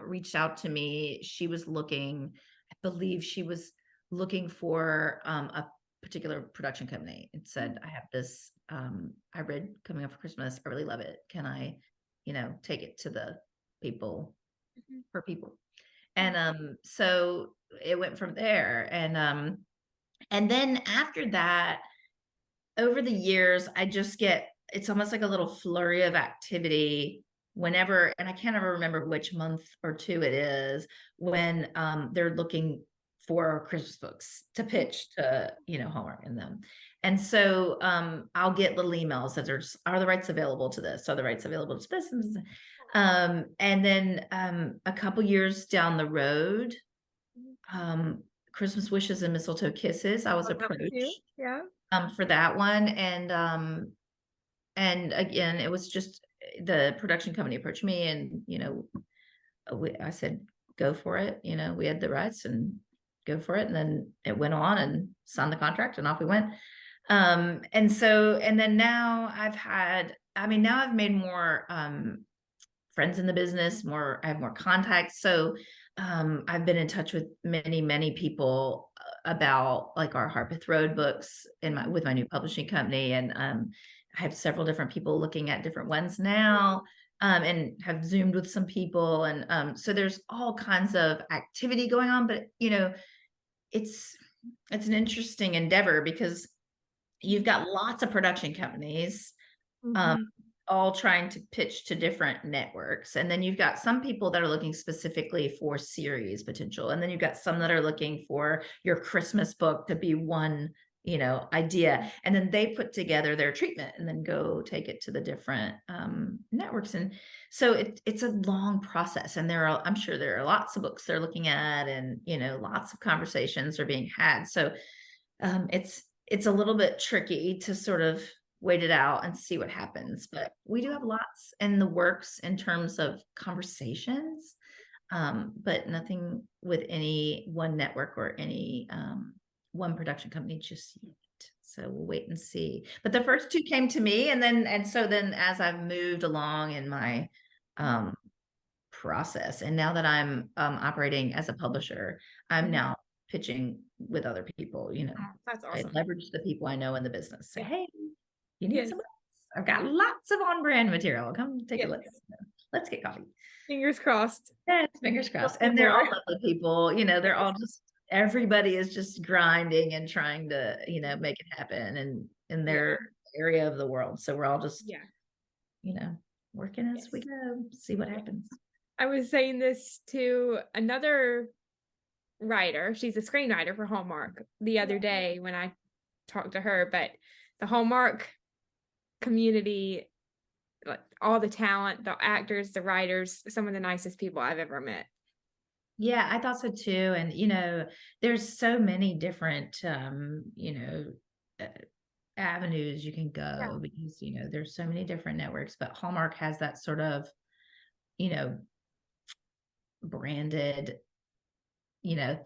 reached out to me. She was looking, I believe she was looking for a particular production company and said, I have this, I read Coming Up for Christmas. I really love it. Can I, take it to the people
Mhm.
for people? And so it went from there. And then after that, over the years, I just get, it's almost like a little flurry of activity whenever, and I can't ever remember which month or two it is, when they're looking for Christmas books to pitch to, Hallmark in them. And so I'll get little emails that are the rights available to this? Are the rights available to this? And then a couple years down the road, Christmas Wishes and Mistletoe Kisses, I was approached for that one. And again, it was just the production company approached me, and I said, go for it. We had the rights, and go for it. And then it went on, and signed the contract, and off we went. And then now now I've made more friends in the business, I have more contacts. So I've been in touch with many people about like our Harpeth Road books with my new publishing company. And I have several different people looking at different ones now, and have Zoomed with some people. And so there's all kinds of activity going on, but it's an interesting endeavor, because you've got lots of production companies, all trying to pitch to different networks. And then you've got some people that are looking specifically for series potential. And then you've got some that are looking for your Christmas book to be one, idea. And then they put together their treatment and then go take it to the different networks. And so it's a long process. And I'm sure there are lots of books they're looking at, and, lots of conversations are being had. So it's a little bit tricky to sort of wait it out and see what happens. But we do have lots in the works in terms of conversations, but nothing with any one network or any one production company just yet. So we'll wait and see. But the first two came to me, and so then as I've moved along in my process, and now that I'm operating as a publisher, I'm now pitching with other people.
That's awesome.
I leverage the people I know in the business. Say, hey, you need some books? I've got lots of on-brand material. Come take a look. Let's get coffee.
Fingers crossed.
Yes, fingers crossed. And they're all lovely people. They're all just, everybody is just grinding and trying to, make it happen, and in their area of the world. So we're all just, working as we go, see what happens.
I was saying this to another writer. She's a screenwriter for Hallmark the other day when I talked to her, but the Hallmark community, like all the talent, the actors, the writers, some of the nicest people I've ever met.
Yeah, I thought so too. And, there's so many different, avenues you can go, because, there's so many different networks, but Hallmark has that sort of, branded,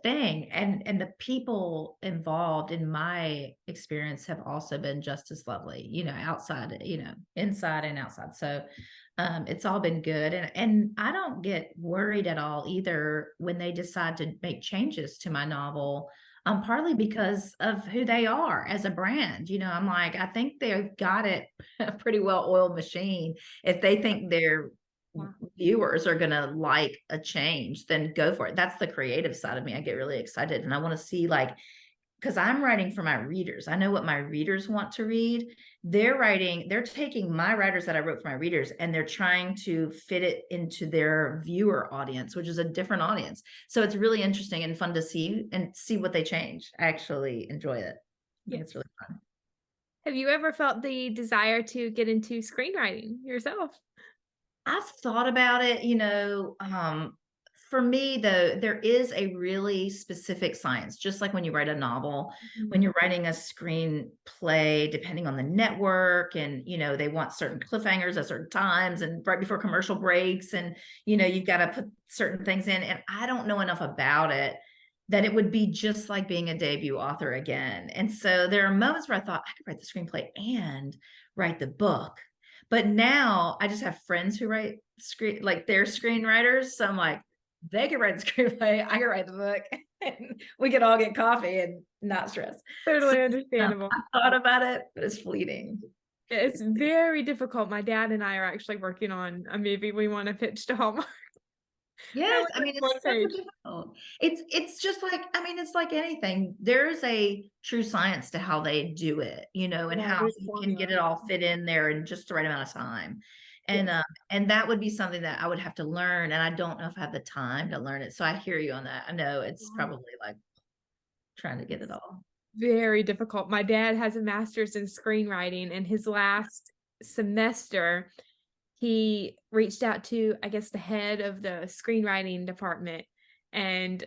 thing. And the people involved, in my experience, have also been just as lovely, outside, inside and outside. So it's all been good. And I don't get worried at all either when they decide to make changes to my novel, partly because of who they are as a brand. I'm like, I think they've got it a pretty well-oiled machine. If they think they're viewers are going to like a change, then go for it. That's the creative side of me. I get really excited, and I want to see, like, because I'm writing for my readers. I know what my readers want to read. They're taking my writers that I wrote for my readers, and they're trying to fit it into their viewer audience, which is a different audience. So it's really interesting and fun to see what they change. I actually enjoy it. It's really fun.
Have you ever felt the desire to get into screenwriting yourself?
I've thought about it, for me, though, there is a really specific science, just like when you write a novel, when you're writing a screenplay, depending on the network, and, they want certain cliffhangers at certain times and right before commercial breaks, and, you've got to put certain things in. And I don't know enough about it that it would be just like being a debut author again. And so there are moments where I thought I could write the screenplay and write the book. But now I just have friends who write they're screenwriters. So I'm like, they can write the screenplay, I can write the book, and we can all get coffee and not stress.
Totally understandable.
I thought about it, but it's fleeting.
It's very difficult. My dad and I are actually working on a movie we want to pitch to Hallmark.
Yes,
went
I
like
mean, it's
one
so
page.
difficult. It's just like, I mean, it's like anything. There's a true science to how they do it, and
Yeah,
how
there's a
you can get
formula.
it all fit in there in just the right amount of time. And
Yes.
and that would be something that I would have to learn, and I don't know if I have the time to learn it. So I hear you on that. I know it's
Yeah.
probably like trying to get it
It's
all.
very difficult. My dad has a master's in screenwriting, and his last semester, he reached out to, I guess, the head of the screenwriting department, and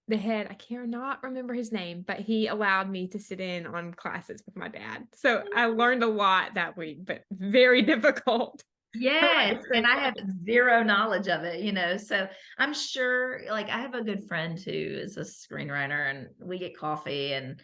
the head, I cannot remember his name, but he allowed me to sit in on classes with my dad. So I learned a lot that week, but very difficult to write a
Yes, and I have
screenplay.
zero knowledge of it, so I'm sure, like, I have a good friend who is a screenwriter, and we get coffee, and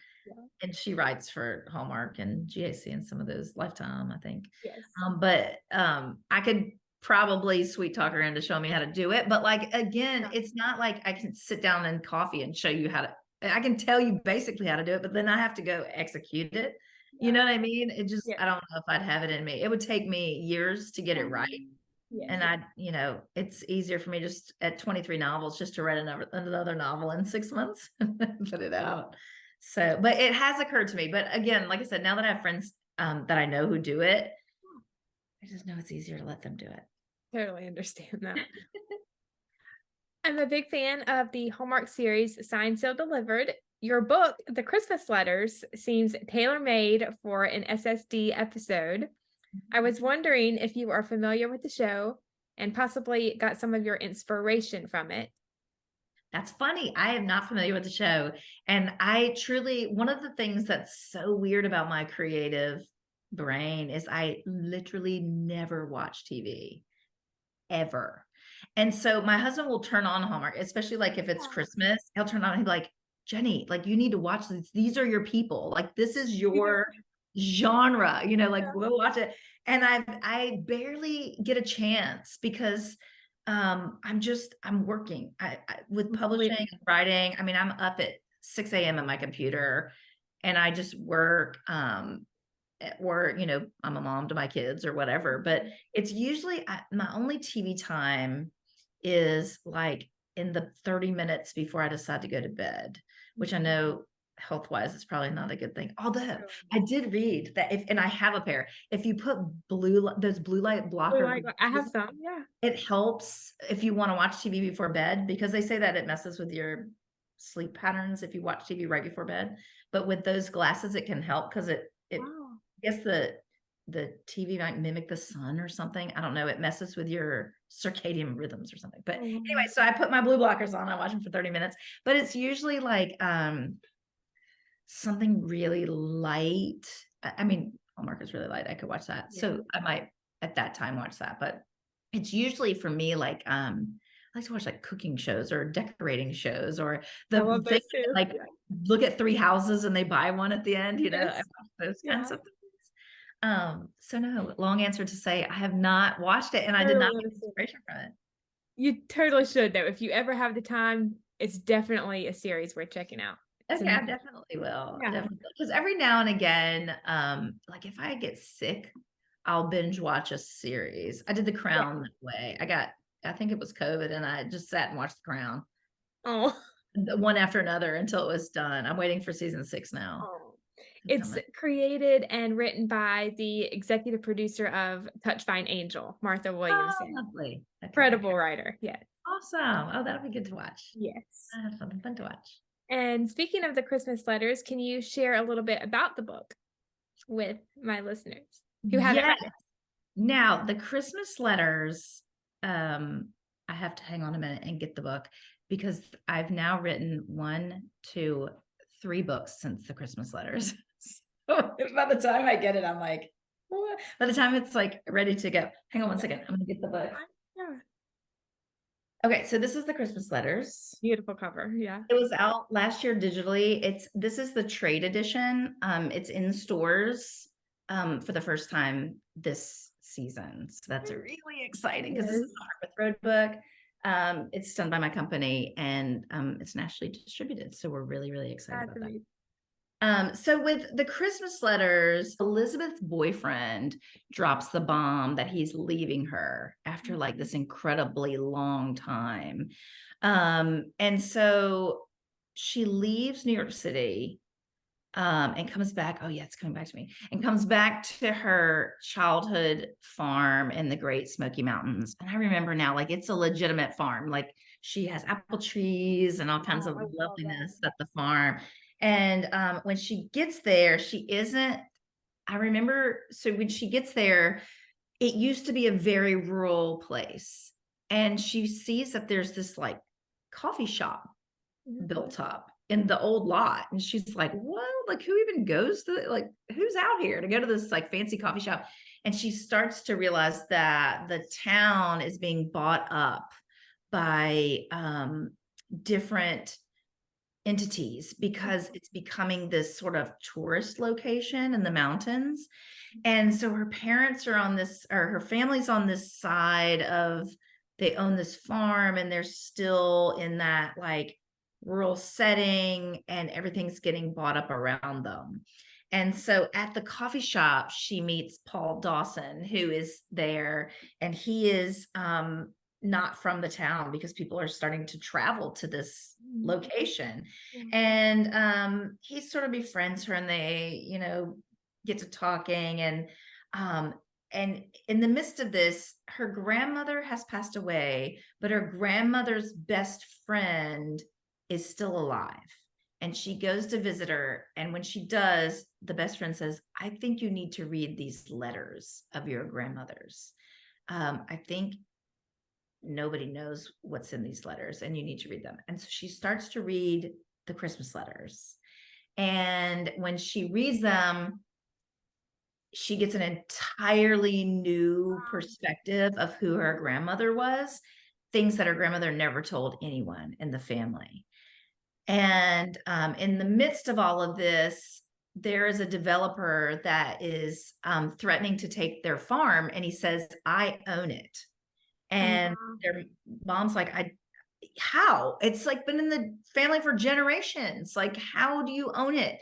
Yeah.
she writes for Hallmark and GAC and some of those, Lifetime, I think.
Yes.
But I could probably sweet talk her into showing me how to do it. But like, again, it's not like I can sit down and coffee and show you how to. I can tell you basically how to do it, but then I have to go execute it. You
Yeah.
know what I mean? It just,
Yeah.
I don't know if I'd have it in me. It would take me years to get it right.
Yes.
And it's easier for me just at 23 novels just to write another novel in 6 months and put it out. So, but it has occurred to me. But again, like I said, now that I have friends that I know who do it, I just know it's easier to let them do it.
Totally understand that. I'm a big fan of the Hallmark series Signed, Sealed, Delivered. Your book, The Christmas Letters, seems tailor-made for an SSD episode. I was wondering if you are familiar with the show and possibly got some of your inspiration from it.
That's funny. I am not familiar with the show. And I truly, one of the things that's so weird about my creative brain is I literally never watch TV ever. And so my husband will turn on Hallmark, especially like if it's Christmas, he'll turn on and he'll be like, Jenny, like you need to watch this. These are your people. Like this is your genre, like go watch it. And I barely get a chance because I'm working with publishing and writing. I mean, I'm up at 6 a.m. at my computer and I just work. Or I'm a mom to my kids or whatever, but it's usually my only TV time is like in the 30 minutes before I decide to go to bed, which I know health wise is probably not a good thing, although I did read that and I have a pair, if you put those blue light blocker
I have some, yeah.
it helps if you want to watch TV before bed, because they say that it messes with your sleep patterns if you watch TV right before bed, but with those glasses it can help because it
Wow.
I guess the TV might mimic the sun or something. I don't know. It messes with your circadian rhythms or something. But anyway, so I put my blue blockers on. I watch them for 30 minutes, but it's usually like something really light. I mean, Hallmark is really light. I could watch that. So I might at that time watch that. But it's usually for me like I like to watch like cooking shows or decorating shows or
I love
thing,
those too.
like look at three houses and they buy one at the end, I
Yes.
watch those kinds of things. So no, long answer to say I have not watched it and I did not get inspiration from it.
You totally should though. If you ever have the time, it's definitely a series worth checking out.
Okay, I definitely will.
Yeah.
Definitely. Because every now and again, like if I get sick, I'll binge watch a series. I did The Crown that way. I think it was COVID and I just sat and watched The Crown.
Oh.
One after another until it was done. I'm waiting for season 6 now.
Oh. It's created and written by the executive producer of Touch Fine Angel, Martha Williamson.
Oh, lovely. Okay.
Incredible writer. Yes.
Awesome. Oh, that'll be good to watch.
Yes.
That's something fun to watch.
And speaking of the Christmas letters, can you share a little bit about the book with my listeners who haven't read it?
Now, the Christmas letters, I have to hang on a minute and get the book because I've now written 1, 2, 3 books since the Christmas letters. So by the time I get it, I'm like, what? By the time it's like ready to go, hang on one second. I'm going to get the book.
Yeah.
Okay, so this is the Christmas letters.
Beautiful cover. Yeah.
It was out last year digitally. This is the trade edition. It's in stores for the first time this season. So that's really exciting because this is a Harpeth Road book. It's done by my company and it's nationally distributed. So we're really, really excited about that. So with the Christmas letters, Elizabeth's boyfriend drops the bomb that he's leaving her after like this incredibly long time. And so she leaves New York City, and comes back. Oh yeah, it's coming back to me. And comes back to her childhood farm in the Great Smoky Mountains. And I remember now, like it's a legitimate farm. Like she has apple trees and all kinds of loveliness at the farm. And when she gets there, she isn't. I remember. So when she gets there, it used to be a very rural place, and she sees that there's this like coffee shop built up in the old lot, and she's like, what, like who even goes to, like who's out here to go to this like fancy coffee shop? And she starts to realize that the town is being bought up by different entities because it's becoming this sort of tourist location in the mountains. And so her parents are on this, or her family's on this side of, they own this farm and they're still in that like rural setting, and everything's getting bought up around them. And so at the coffee shop, she meets Paul Dawson, who is there, and he is not from the town because people are starting to travel to this location. And he sort of befriends her, and they, get to talking. And in the midst of this, her grandmother has passed away, but her grandmother's best friend is still alive. And she goes to visit her. And when she does, the best friend says, I think you need to read these letters of your grandmother's. I think nobody knows what's in these letters, and you need to read them. And so she starts to read the Christmas letters. And when she reads them, she gets an entirely new perspective of who her grandmother was, things that her grandmother never told anyone in the family. And in the midst of all of this, there is a developer that is threatening to take their farm, and he says, I own it. And their mom's like, how? It's like been in the family for generations. Like, how do you own it?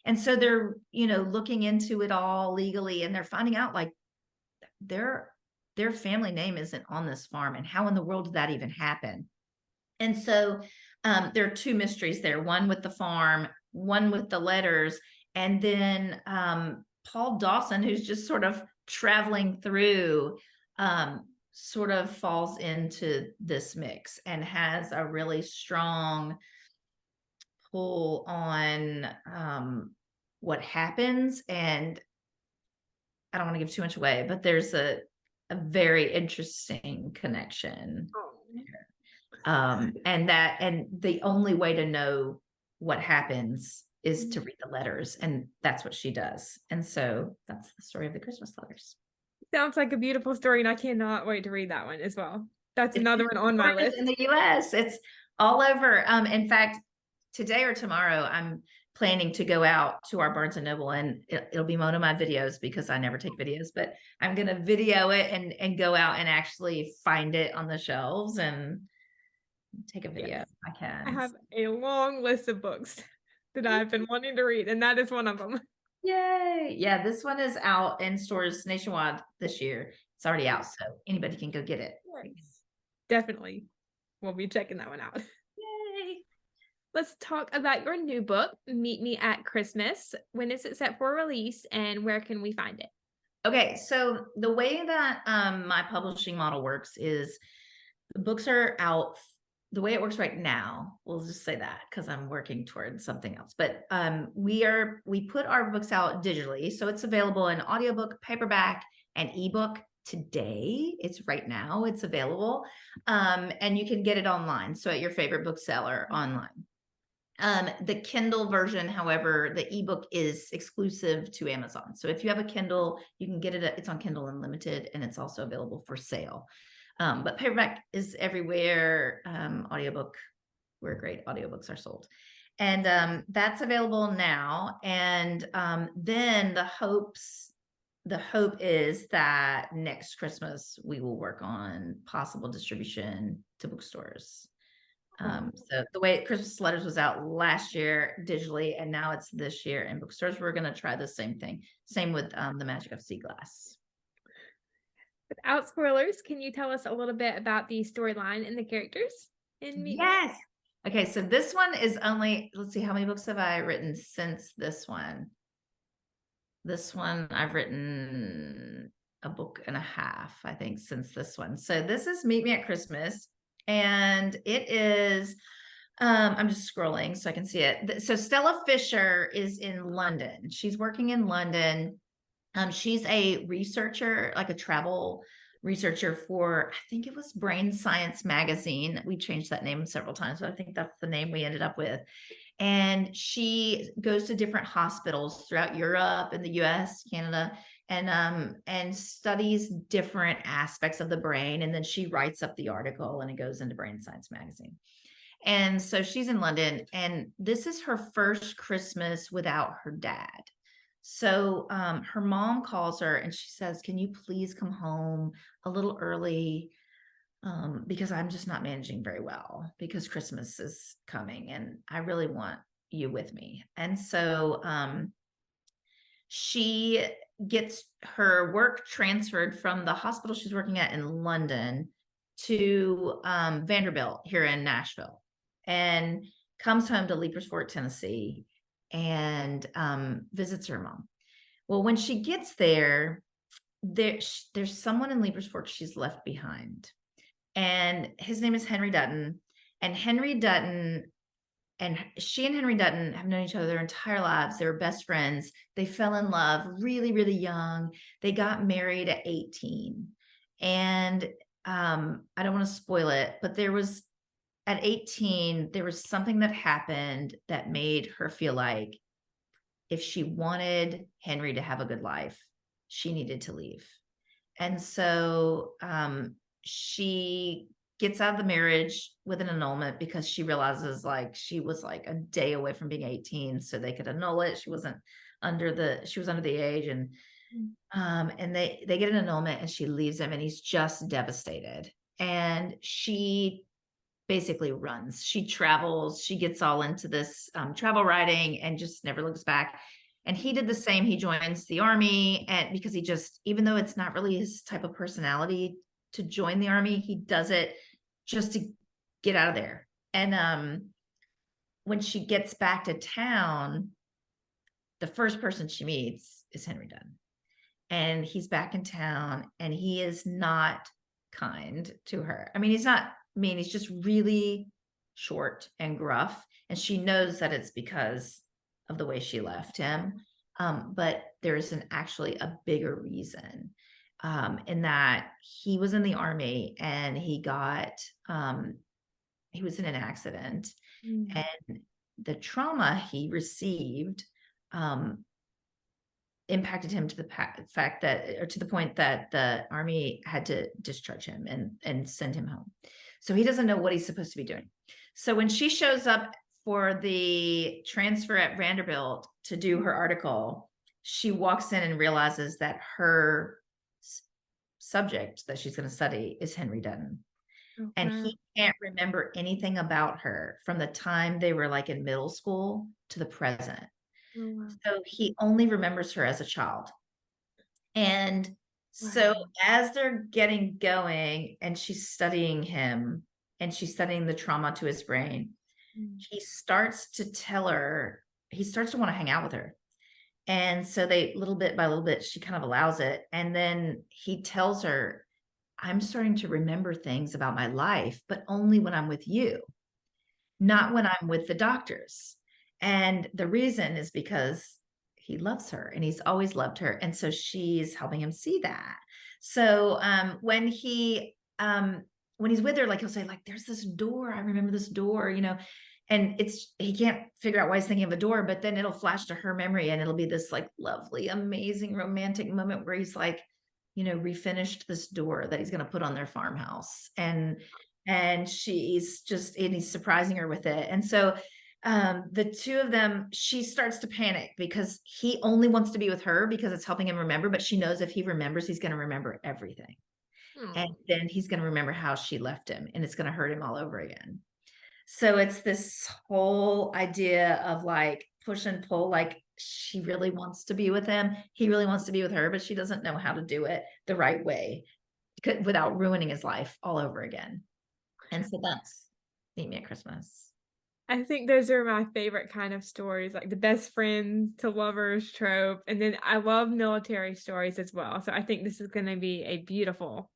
And so they're, looking into it all legally, and they're finding out like their family name isn't on this farm. And how in the world did that even happen? And so there are two mysteries there, one with the farm, one with the letters. And then Paul Dawson, who's just sort of traveling through, sort of falls into this mix and has a really strong pull on what happens. And I don't want to give too much away, but there's a very interesting connection. And the only way to know what happens is to read the letters, and that's what she does. And so that's the story of the Christmas letters.
Sounds like a beautiful story, and I cannot wait to read that one as well. That's another one on my list.
In the US, it's all over. In fact, today or tomorrow, I'm planning to go out to our Barnes and Noble, and it'll be one of my videos because I never take videos, but I'm going to video it and go out and actually find it on the shelves and take a video. Yes. I can.
I have a long list of books that I've been wanting to read, and that is one of them.
Yay. Yeah, this one is out in stores nationwide this year. It's already out, so anybody can go get it.
Nice. Definitely. We'll be checking that one out.
Yay.
Let's talk about your new book, Meet Me at Christmas. When is it set for release, and where can we find it?
Okay, so the way that my publishing model works is the books are out. The way it works right now, we'll just say that because I'm working towards something else. But we put our books out digitally, so it's available in audiobook, paperback, and ebook. Today, it's right now, it's available, and you can get it online. So at your favorite bookseller online. The Kindle version, however, the ebook is exclusive to Amazon. So if you have a Kindle, you can get it. It's on Kindle Unlimited, and it's also available for sale. But paperback is everywhere. Audiobook, where great audiobooks are sold. And that's available now. And then the hope is that next Christmas we will work on possible distribution to bookstores. So the way Christmas Letters was out last year digitally, and now it's this year in bookstores. We're going to try the same thing. Same with The Magic of Sea Glass.
Without spoilers, can you tell us a little bit about the storyline and the characters?
Yes. Okay, so this one is only, let's see, how many books have I written since this one? This one, I've written a book and a half, I think, since this one. So this is Meet Me at Christmas, and it is, I'm just scrolling so I can see it. So Stella Fisher is in London. She's working in London. She's a researcher, like a travel researcher for, I think it was Brain Science magazine. We changed that name several times, but I think that's the name we ended up with. And she goes to different hospitals throughout Europe and the US, Canada, and studies different aspects of the brain. And then she writes up the article and it goes into Brain Science magazine. And so she's in London, and this is her first Christmas without her dad. So her mom calls her and she says, can you please come home a little early? Because I'm just not managing very well because Christmas is coming and I really want you with me. And so she gets her work transferred from the hospital she's working at in London to Vanderbilt here in Nashville, and comes home to Leapers Fort, Tennessee, and visits her mom. Well, when she gets there's someone in Leapers Fort she's left behind. And his name is Henry Dutton. And Henry Dutton, and she and Henry Dutton have known each other their entire lives. They were best friends. They fell in love really, really young. They got married at 18. And I don't want to spoil it, but at 18, there was something that happened that made her feel like if she wanted Henry to have a good life, she needed to leave. And so she gets out of the marriage with an annulment because she realizes like she was like a day away from being 18, so they could annul it. She was under the age, and they get an annulment, and she leaves him, and he's just devastated. And she basically runs. She travels. She gets all into this travel writing and just never looks back. And he did the same. He joins the army, and because he just, even though it's not really his type of personality to join the army, he does it just to get out of there. And when she gets back to town, the first person she meets is Henry Dunn. And he's back in town, and he is not kind to her. I mean, he's not mean, he's just really short and gruff. And she knows that it's because of the way she left him. But there's actually a bigger reason. In that he was in the army, and he was in an accident, and the trauma he received impacted him to the fact that, or to the point that the army had to discharge him and send him home. So he doesn't know what he's supposed to be doing. So when she shows up for the transfer at Vanderbilt to do her article, she walks in and realizes that her subject that she's going to study is Henry Dutton. Okay. And he can't remember anything about her from the time they were like in middle school to the present. Oh, wow. So he only remembers her as a child. And so as they're getting going, and she's studying him, and she's studying the trauma to his brain, he starts to want to hang out with her. And so they, little bit by little bit, she kind of allows it. And then he tells her, I'm starting to remember things about my life, but only when I'm with you, not when I'm with the doctors. And the reason is because he loves her, and he's always loved her. And so she's helping him see that. So when he's with her, like he'll say, like, there's this door. I remember this door, and he can't figure out why he's thinking of a door, but then it'll flash to her memory, and it'll be this like lovely, amazing romantic moment where he's like, refinished this door that he's going to put on their farmhouse. And he's surprising her with it. And so the two of them, she starts to panic because he only wants to be with her because it's helping him remember, but she knows if he remembers, he's going to remember everything. And then he's going to remember how she left him, and it's going to hurt him all over again. So it's this whole idea of like push and pull, like she really wants to be with him. He really wants to be with her, but she doesn't know how to do it the right way without ruining his life all over again. And so that's Meet Me at Christmas.
I think those are my favorite kind of stories, like the best friends to lovers trope. And then I love military stories as well. So I think this is going to be a beautiful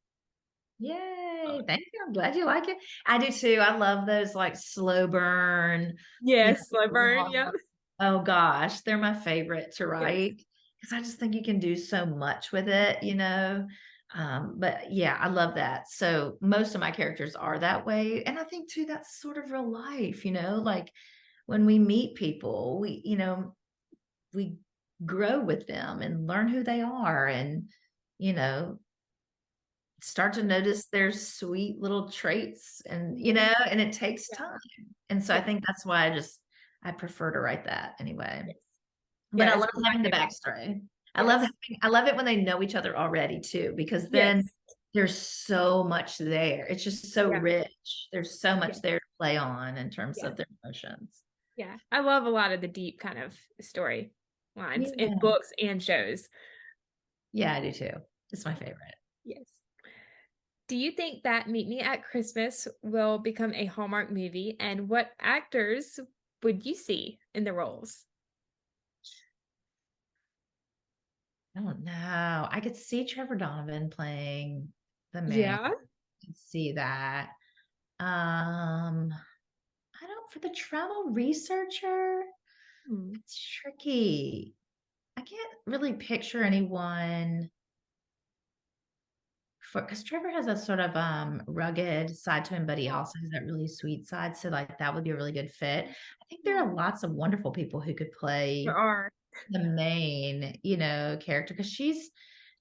Yay.
book.
Thank you. I'm glad you like it. I do too. I love those like slow burn, you
Yes, slow burn.
know,
Yep.
oh gosh, they're my favorite to
Yes.
write because I just think you can do so much with it. But yeah, I love that. So most of my characters are that way. And I think too, that's sort of real life, like when we meet people, we grow with them and learn who they are and, you know, start to notice their sweet little traits and it takes
Yeah.
time. And so I
Yeah.
think that's why I prefer to write that anyway.
Yes.
But
Yeah.
I
It's
love
one of
having
my
the
favorite.
backstory.
Yes.
I love it when they know each other already too, because then
Yes.
there's so much there. It's just so
Yeah.
rich. There's so
Yeah.
much there to play on in terms
Yeah.
of their emotions.
Yeah. I love a lot of the deep kind of story lines in
Yeah.
books and shows.
Yeah, I do too. It's my favorite.
Yes. Do you think that Meet Me at Christmas will become a Hallmark movie? And what actors would you see in the roles?
I don't know. I could see Trevor Donovan playing the main.
Yeah.
I could see that. I don't for the travel researcher,
Hmm.
it's tricky. I can't really picture anyone for because Trevor has a sort of rugged side to him, but he
Yeah.
also has that really sweet side. So like that would be a really good fit. I think there
Yeah.
are lots of wonderful people who could
There
play
are.
the main character because she's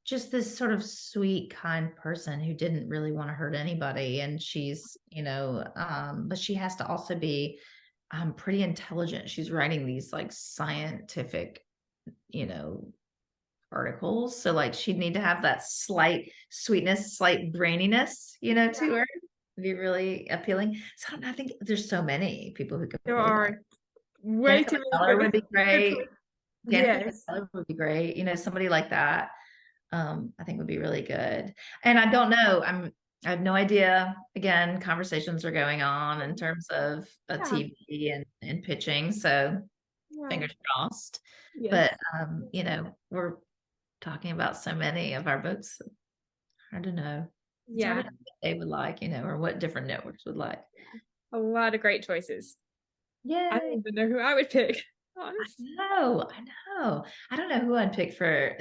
just this sort of sweet, kind person who didn't really want to hurt anybody. And but she has to also be pretty intelligent. She's writing these like scientific, you know, articles. So like she'd need to have that slight sweetness, slight braininess, to
Yeah.
her. It'd be really appealing. So I don't know, I think there's so many people who could
There
play that.
are way
Danica
too many
McKellar would be
good
great.
choices.
Danica
Yes.
McKellar would be great. Somebody like that. I think would be really good. And I don't know. I have no idea. Again, conversations are going on in terms of a
Yeah.
TV and pitching. So
Yeah.
fingers crossed.
Yes.
But we're talking about so many of our books. Hard to know. It's hard
Yeah.
to know what they would like, or what different networks would like.
A lot of great choices. I don't
Yay.
even know who I would pick.
I
Honest.
know, I know. I don't know who I'd pick for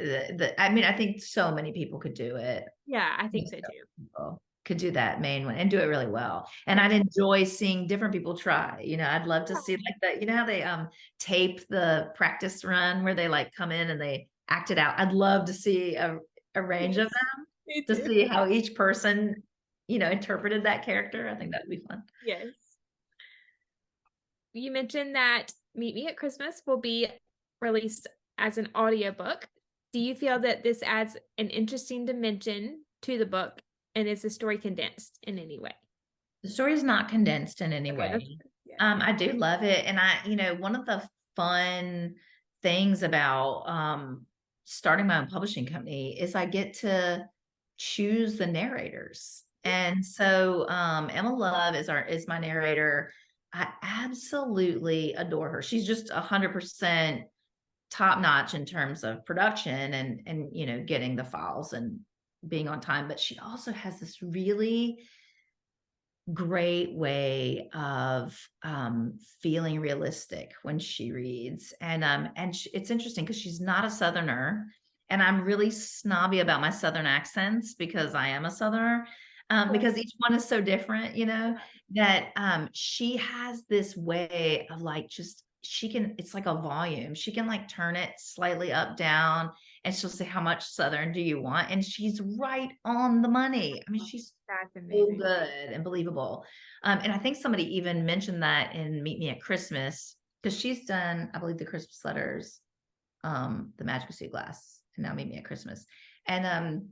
I mean, I think so many people could do it.
Yeah, I think
Most
so too.
people could do that main one and do it really well. And
Yes.
I'd enjoy seeing different people try. I'd love to see like that. You know how they tape the practice run where they like come in and they act it out. I'd love to see a range of
Yes.
them
Me
to
too.
see how each person, interpreted that character. I think that'd be fun.
Yes. You mentioned that Meet Me at Christmas will be released as an audiobook. Do you feel that this adds an interesting dimension to the book? And is the story condensed in any way?
The story is not condensed in any
Okay, that's
way.
yeah.
I do love it. And one of the fun things about starting my own publishing company is I get to choose the narrators. And so Emma Love is my narrator. I absolutely adore her. She's just 100% top notch in terms of production and getting the files and being on time. But she also has this really great way of feeling realistic when she reads and it's interesting because she's not a southerner and I'm really snobby about my southern accents because I am a southerner because each one is so different, that she has this way of like just it's like a volume. She can like turn it slightly up, down, and she'll say, how much southern do you want? And she's right on the money. I mean, she's
That's
so
amazing.
good and believable. And I think somebody even mentioned that in Meet Me at Christmas, because she's done, I believe, the Christmas letters, the Magical Sea Glass, and now Meet Me at Christmas. And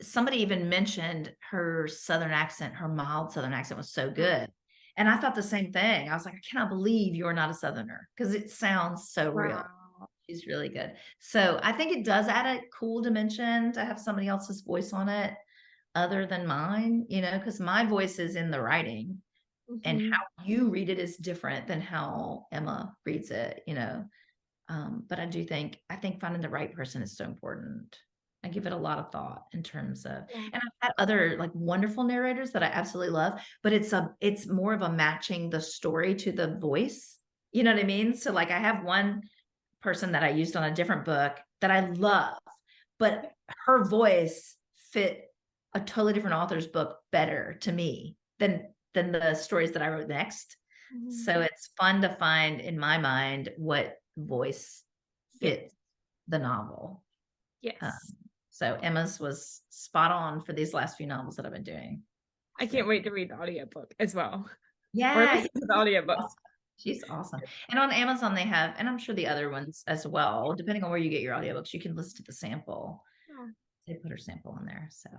somebody even mentioned her Southern accent, her mild Southern accent was so good. And I thought the same thing. I was like, I cannot believe you're not a Southerner, because it sounds so real.
Wow.
She's really good. So I think it does add a cool dimension to have somebody else's voice on it other than mine, because my voice is in the writing, and
Mhm.
how you read it is different than how Emma reads it. But I think finding the right person is so important. I give it a lot of thought in terms of,
Yeah.
and I've had other like wonderful narrators that I absolutely love, but it's more of a matching the story to the voice. You know what I mean? So like I have one person that I used on a different book that I love, but her voice fit a totally different author's book better to me than the stories that I wrote next.
Mhm.
So it's fun to find in my mind what voice
Yeah.
fits the novel. Um,
Yes.
so Emma's was spot on for these last few novels that I've been doing.
I
So
can't wait to read the audiobook as well. Or
yeah,
listen to the audiobook.
awesome. She's awesome. And on Amazon they have, and I'm sure the other ones as well, depending on where you get your audiobooks, you can listen to the sample.
Yeah.
They put her sample in there. So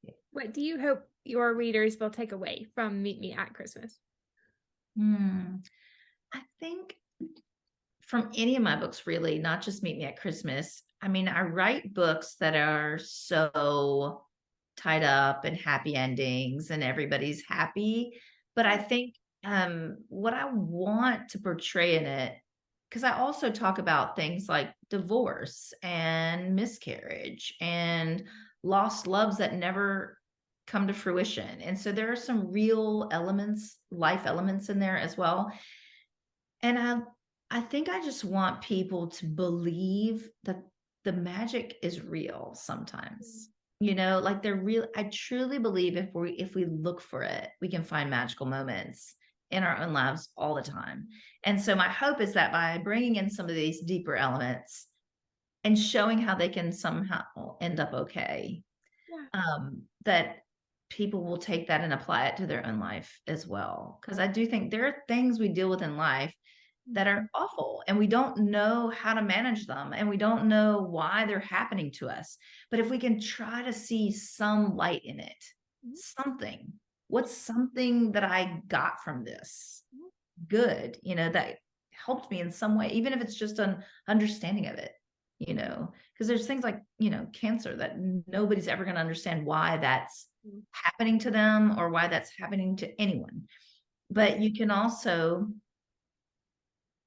yeah.
What do you hope your readers will take away from Meet Me at Christmas?
I think from any of my books, really, not just Meet Me at Christmas. I mean, I write books that are so tied up and happy endings and everybody's happy. But I think what I want to portray in it, because I also talk about things like divorce and miscarriage and lost loves that never come to fruition. And so there are some real elements, life elements in there as well. And I think I just want people to believe that the magic is real sometimes. Like they're real. I truly believe if we look for it, we can find magical moments in our own lives all the time. And so my hope is that by bringing in some of these deeper elements and showing how they can somehow end up okay,
Yeah.
that people will take that and apply it to their own life as well. Because I do think there are things we deal with in life that are awful, and we don't know how to manage them, and we don't know why they're happening to us. But if we can try to see some light in it, what's something that I got from this good, that helped me in some way, even if it's just an understanding of it, because there's things like, cancer that nobody's ever going to understand why that's happening to them or why that's happening to anyone. But you can also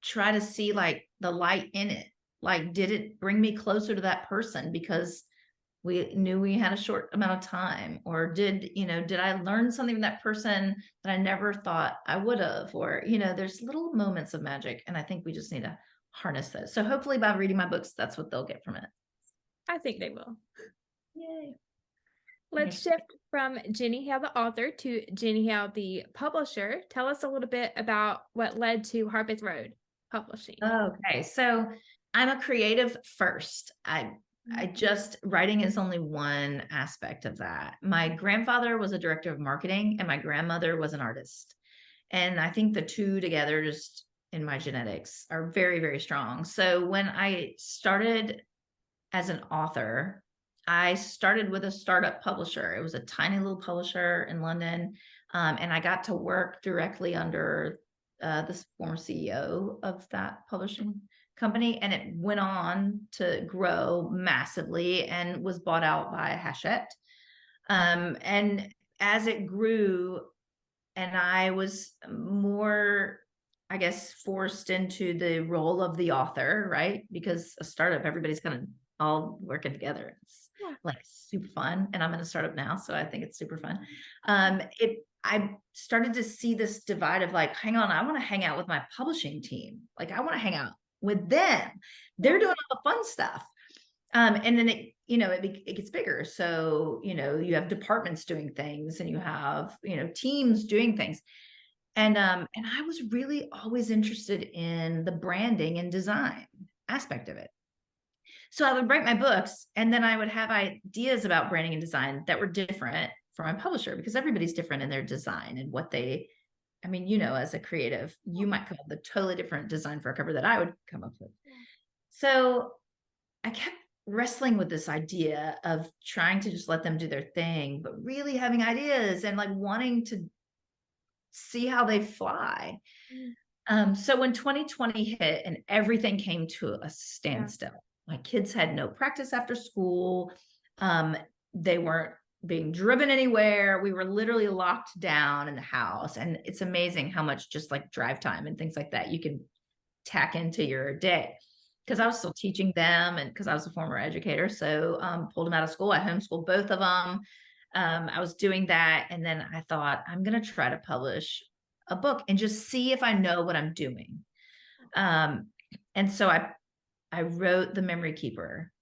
try to see like the light in it. Like, did it bring me closer to that person because we knew we had a short amount of time? Or did I learn something from that person that I never thought I would have? Or, there's little moments of magic, and I think we just need to harness those. So hopefully by reading my books, that's what they'll get from it.
I think they will.
Yay.
Let's shift from Jenny Hale, the author, to Jenny Hale, the publisher. Tell us a little bit about what led to Harpeth Road Publishing.
Okay, so I'm a creative first. Writing is only one aspect of that. My grandfather was a director of marketing and my grandmother was an artist. And I think the two together, just in my genetics, are very, very strong. So when I started as an author, I started with a startup publisher. It was a tiny little publisher in London. And I got to work directly under this former CEO of that publishing company. And it went on to grow massively and was bought out by Hachette. And as it grew, and I was more, I guess, forced into the role of the author, right? Because a startup, everybody's kind of all working together. It's like super fun. And I'm in a startup now, so I think it's super fun. I started to see this divide of like, hang on, I want to hang out with my publishing team. Like, I want to hang out with them. They're doing all the fun stuff. And then it gets bigger. So, you have departments doing things and you have, teams doing things. And I was really always interested in the branding and design aspect of it. So I would write my books and then I would have ideas about branding and design that were different from my publisher, because everybody's different in their design and what they, as a creative, you might come up with a totally different design for a cover that I would come up with. So I kept wrestling with this idea of trying to just let them do their thing, but really having ideas and like wanting to see how they fly. So when 2020 hit and everything came to a standstill, my kids had no practice after school. They weren't being driven anywhere. We were literally locked down in the house. And it's amazing how much just like drive time and things like that you can tack into your day. Because I was still teaching them, and because I was a former educator. So pulled them out of school. I homeschooled both of them. I was doing that. And then I thought, I'm going to try to publish a book and just see if I know what I'm doing. And so I wrote The Memory Keeper,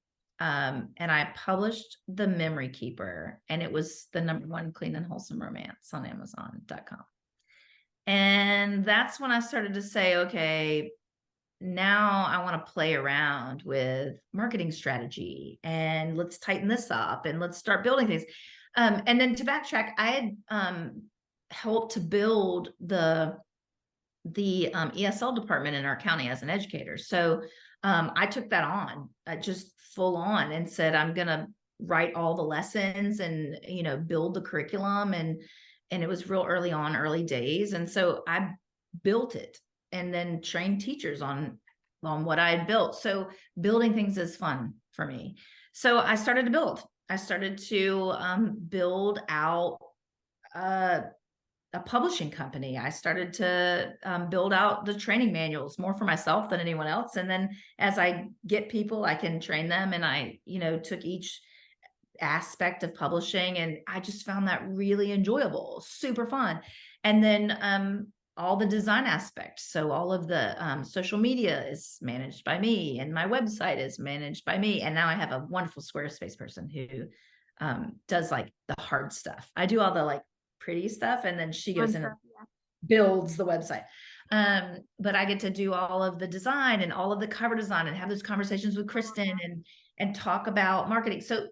and I published The Memory Keeper, and it was the #1 clean and wholesome romance on Amazon.com. And that's when I started to say, okay, now I want to play around with marketing strategy, and let's tighten this up, and let's start building things. And then to backtrack, I had helped to build the ESL department in our county as an educator. So I took that on just full on and said, I'm going to write all the lessons and, build the curriculum. And it was real early days. And so I built it and then trained teachers on what I had built. So building things is fun for me. So I started to build. I started to build out a publishing company. I started to build out the training manuals more for myself than anyone else. And then as I get people, I can train them. And I, took each aspect of publishing, and I just found that really enjoyable, super fun. And then all the design aspects. So all of the social media is managed by me, and my website is managed by me. And now I have a wonderful Squarespace person who does like the hard stuff. I do all the like pretty stuff, and then she goes in and builds the website. But I get to do all of the design and all of the cover design and have those conversations with Kristen and talk about marketing. So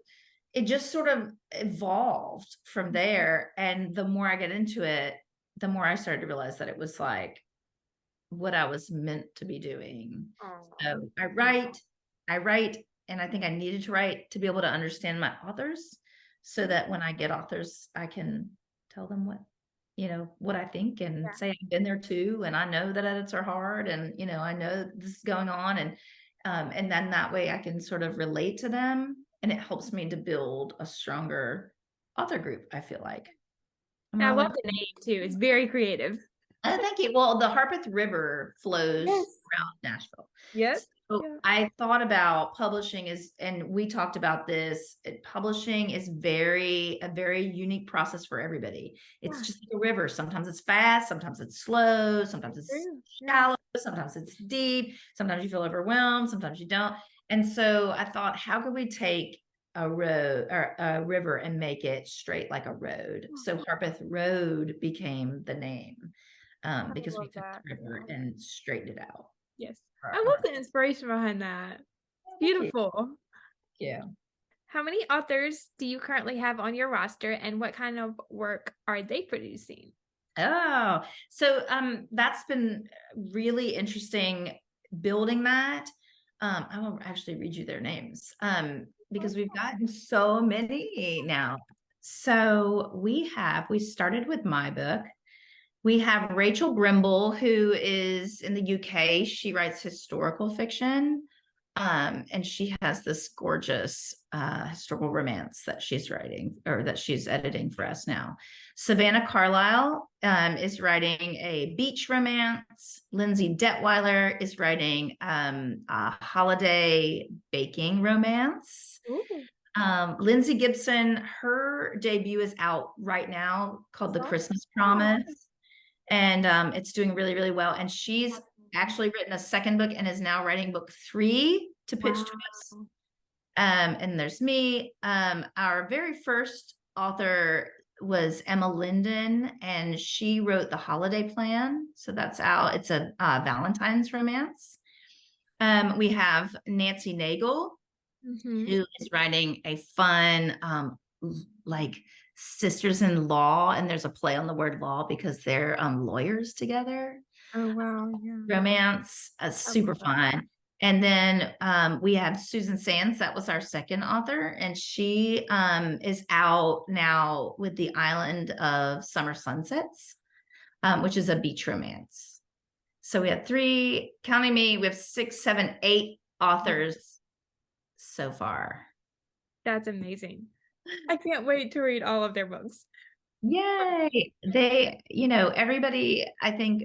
it just sort of evolved from there. And the more I get into it, the more I started to realize that it was like what I was meant to be doing. So I write, and I think I needed to write to be able to understand my authors, so that when I get authors, I can tell them what I think, and say I've been there too. And I know that edits are hard, and, I know this is going on. And then that way I can sort of relate to them, and it helps me to build a stronger author group, I feel like.
I love the name too. It's very creative.
Oh, thank you. Well, the Harpeth River flows around Nashville.
Yes.
So I thought about publishing and we talked about this. Publishing is a very unique process for everybody. It's just like a river. Sometimes it's fast, sometimes it's slow, sometimes it's shallow, sometimes it's deep, sometimes you feel overwhelmed, sometimes you don't. And so I thought, how could we take a road or a river and make it straight like a road? So Harpeth Road became the name, because we took the river and straightened it out.
Yes. I love the inspiration behind that. Beautiful.
Yeah.
How many authors do you currently have on your roster, and what kind of work are they producing?
Oh, so that's been really interesting building that. I will actually read you their names because we've gotten so many now. So we started with my book. We have Rachel Brimble, who is in the UK. She writes historical fiction, and she has this gorgeous historical romance that she's writing, or that she's editing for us now. Savannah Carlisle is writing a beach romance. Lindsay Detweiler is writing a holiday baking romance. Lindsay Gibson, her debut is out right now, called The Christmas Promise. And it's doing really, really well. And she's actually written a second book and is now writing book 3 to pitch to us. And there's me. Our very first author was Emma Linden, and she wrote The Holiday Plan. So that's out. It's a Valentine's romance. We have Nancy Nagel, who is writing a fun, like sisters-in-law, and there's a play on the word law because they're lawyers together.
Oh wow,
romance, super fun. And then we have Susan Sands. That was our second author, and she is out now with The Island of Summer Sunsets. which is a beach romance. So we have 3, counting me, we have 6, 7, 8 authors so far.
That's amazing. I can't wait to read all of their books.
Yay. They, everybody, I think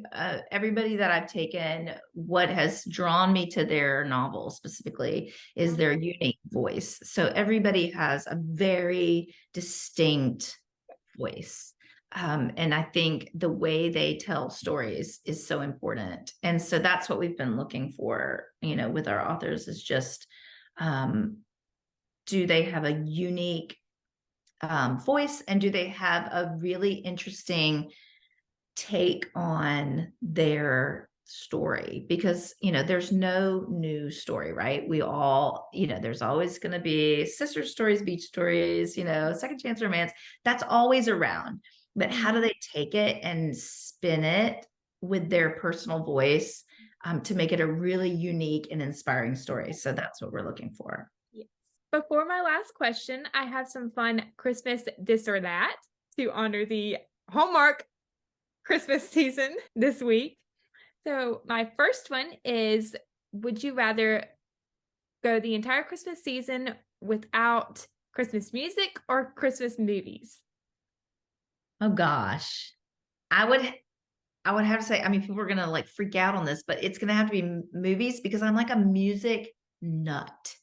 everybody that I've taken, what has drawn me to their novel specifically is their unique voice. So everybody has a very distinct voice. And I think the way they tell stories is so important. And so that's what we've been looking for, with our authors, is just, do they have a unique voice, and do they have a really interesting take on their story? Because there's no new story, right? We all, there's always going to be sister stories, beach stories, second chance romance, that's always around. But how do they take it and spin it with their personal voice, to make it a really unique and inspiring story? So that's what we're looking for.
Before my last question, I have some fun Christmas this or that to honor the Hallmark Christmas season this week. So my first one is, would you rather go the entire Christmas season without Christmas music or Christmas movies?
Oh gosh. I would have to say, people are gonna like freak out on this, but it's gonna have to be movies, because I'm like a music nut.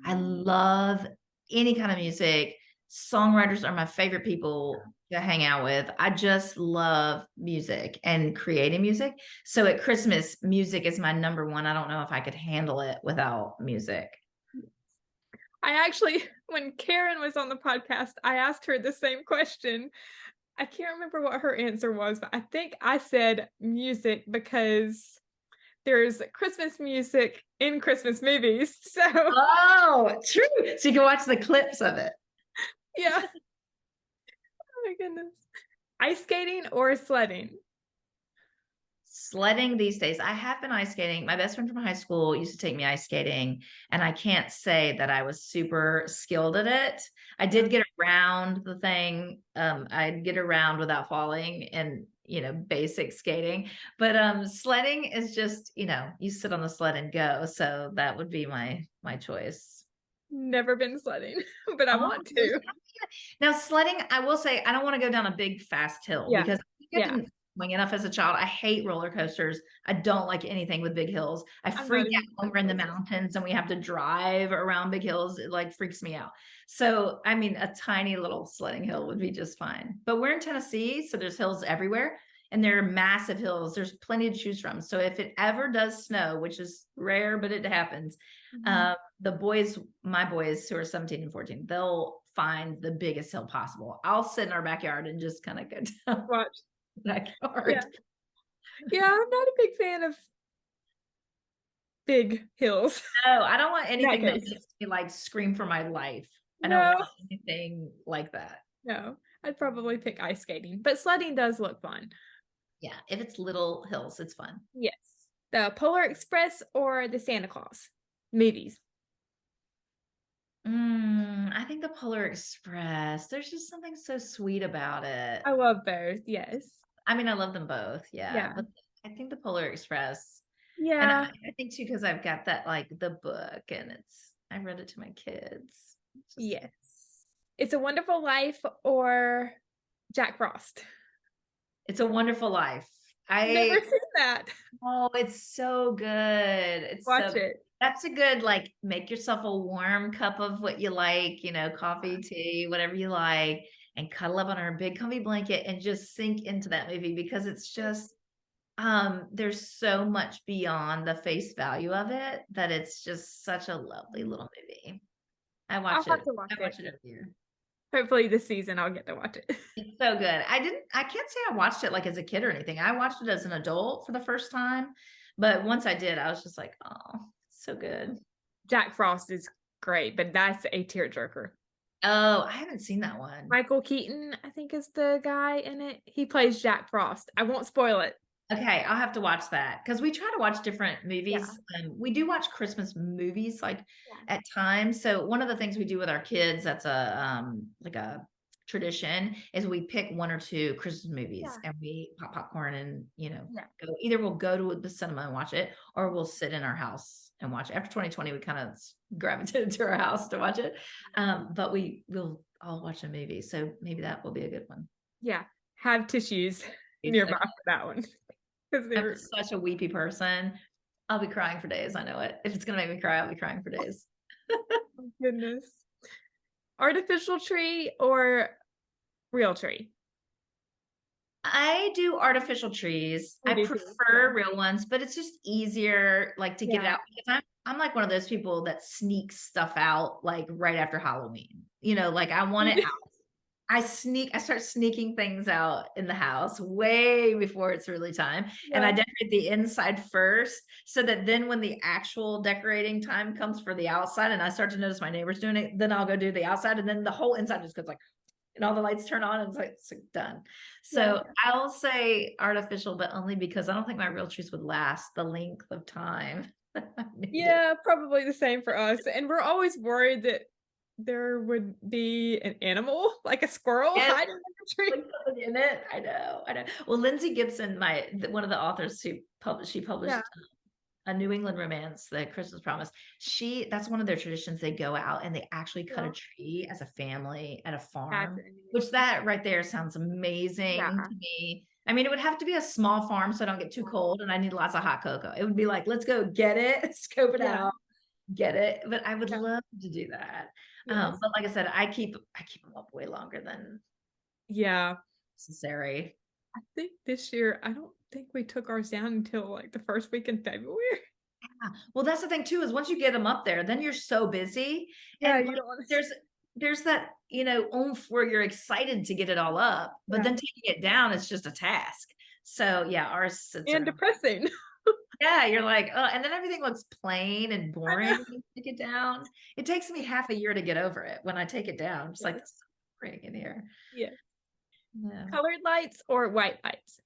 I love any kind of music. Songwriters are my favorite people to hang out with. I just love music and creating music. So at Christmas, music is my number one. I don't know if I could handle it without music.
I actually, when Karen was on the podcast, I asked her the same question. I can't remember what her answer was, but I think I said music because there's Christmas music in Christmas movies. So,
oh, true. So you can watch the clips of it.
Yeah. Oh my goodness. Ice skating or sledding?
Sledding these days. I have been ice skating. My best friend from high school used to take me ice skating, and I can't say that I was super skilled at it. I did get around the thing. I'd get around without falling, and basic skating. But sledding is just, you sit on the sled and go. So that would be my choice.
Never been sledding, but I want to.
Now, sledding, I will say, I don't want to go down a big fast hill, because I didn't swing enough as a child. I hate roller coasters. I don't like anything with big hills. I freak out when we're in the mountains and we have to drive around big hills. It like freaks me out. So, a tiny little sledding hill would be just fine. But we're in Tennessee, so there's hills everywhere, and they're massive hills. There's plenty to choose from. So if it ever does snow, which is rare, but it happens, my boys who are 17 and 14, they'll find the biggest hill possible. I'll sit in our backyard and just kind of go down.
Watch.
Backyard.
Yeah, I'm not a big fan of big hills.
No, I don't want anything that makes me like scream for my life. I don't want anything like that.
No, I'd probably pick ice skating, but sledding does look fun.
Yeah, if it's little hills, it's fun.
Yes. The Polar Express or the Santa Claus movies?
I think the Polar Express. There's just something so sweet about it.
I love both. Yes.
I love them both. Yeah. But I think the Polar Express.
Yeah.
And I think too, because I've got that, like the book, and I read it to my kids.
Yes. It's a Wonderful Life or Jack Frost?
It's a Wonderful Life.
I've never seen that.
Oh, it's so good.
Watch it.
That's a good, like, make yourself a warm cup of what you like, coffee, tea, whatever you like, and cuddle up on our big comfy blanket and just sink into that movie, because it's just, there's so much beyond the face value of it that it's just such a lovely little movie. I watch it every year.
Hopefully this season I'll get to watch it.
It's so good. I can't say I watched it like as a kid or anything. I watched it as an adult for the first time, but once I did, I was just like, oh, so good.
Jack Frost is great, but that's a tearjerker.
Oh, I haven't seen that one.
Michael Keaton, I think, is the guy in it. He plays Jack Frost. I won't spoil it.
Okay, I'll have to watch that, because we try to watch different movies. We do watch Christmas movies at times. So one of the things we do with our kids, that's like a tradition is we pick one or two Christmas movies and we pop popcorn and, go, either we'll go to the cinema and watch it or we'll sit in our house and watch it. After 2020, we kind of gravitated to our house to watch it. But we'll all watch a movie. So maybe that will be a good one.
Yeah. Have tissues nearby for that one.
I'm such a weepy person. I'll be crying for days. I know it. If it's going to make me cry, I'll be crying for days.
Oh, goodness. Artificial tree or real tree?
I do artificial trees. I prefer real ones, but it's just easier like to get it out because I'm like one of those people that sneaks stuff out like right after Halloween. Like I want it out. I start sneaking things out in the house way before it's really time. Yeah. And I decorate the inside first so that then when the actual decorating time comes for the outside and I start to notice my neighbors doing it, then I'll go do the outside and then the whole inside just goes like, and all the lights turn on and it's like done. So I'll say artificial, but only because I don't think my real trees would last the length of time.
Yeah, probably the same for us. And we're always worried that there would be an animal like a squirrel hiding in the tree.
In it. I know. Well, Lindsay Gibson, one of the authors she published A New England Romance, The Christmas Promise. That's one of their traditions. They go out and they actually cut a tree as a family at a farm, which that right there sounds amazing to me. I mean, it would have to be a small farm so I don't get too cold and I need lots of hot cocoa. It would be like, let's go get it, scope it out, get it. But I would love to do that. But like I said, I keep them up way longer than necessary.
I think this year, I don't think we took ours down until like the first week in February.
Yeah. Well, that's the thing too, is once you get them up there, then you're so busy.
Yeah,
and there's that, oomph where you're excited to get it all up, but then taking it down, it's just a task. So ours sits
and depressing.
Yeah, you're like, oh, and then everything looks plain and boring when you take it down. It takes me half a year to get over it when I take it down. Just like spring in here.
Yeah. Colored lights or white lights?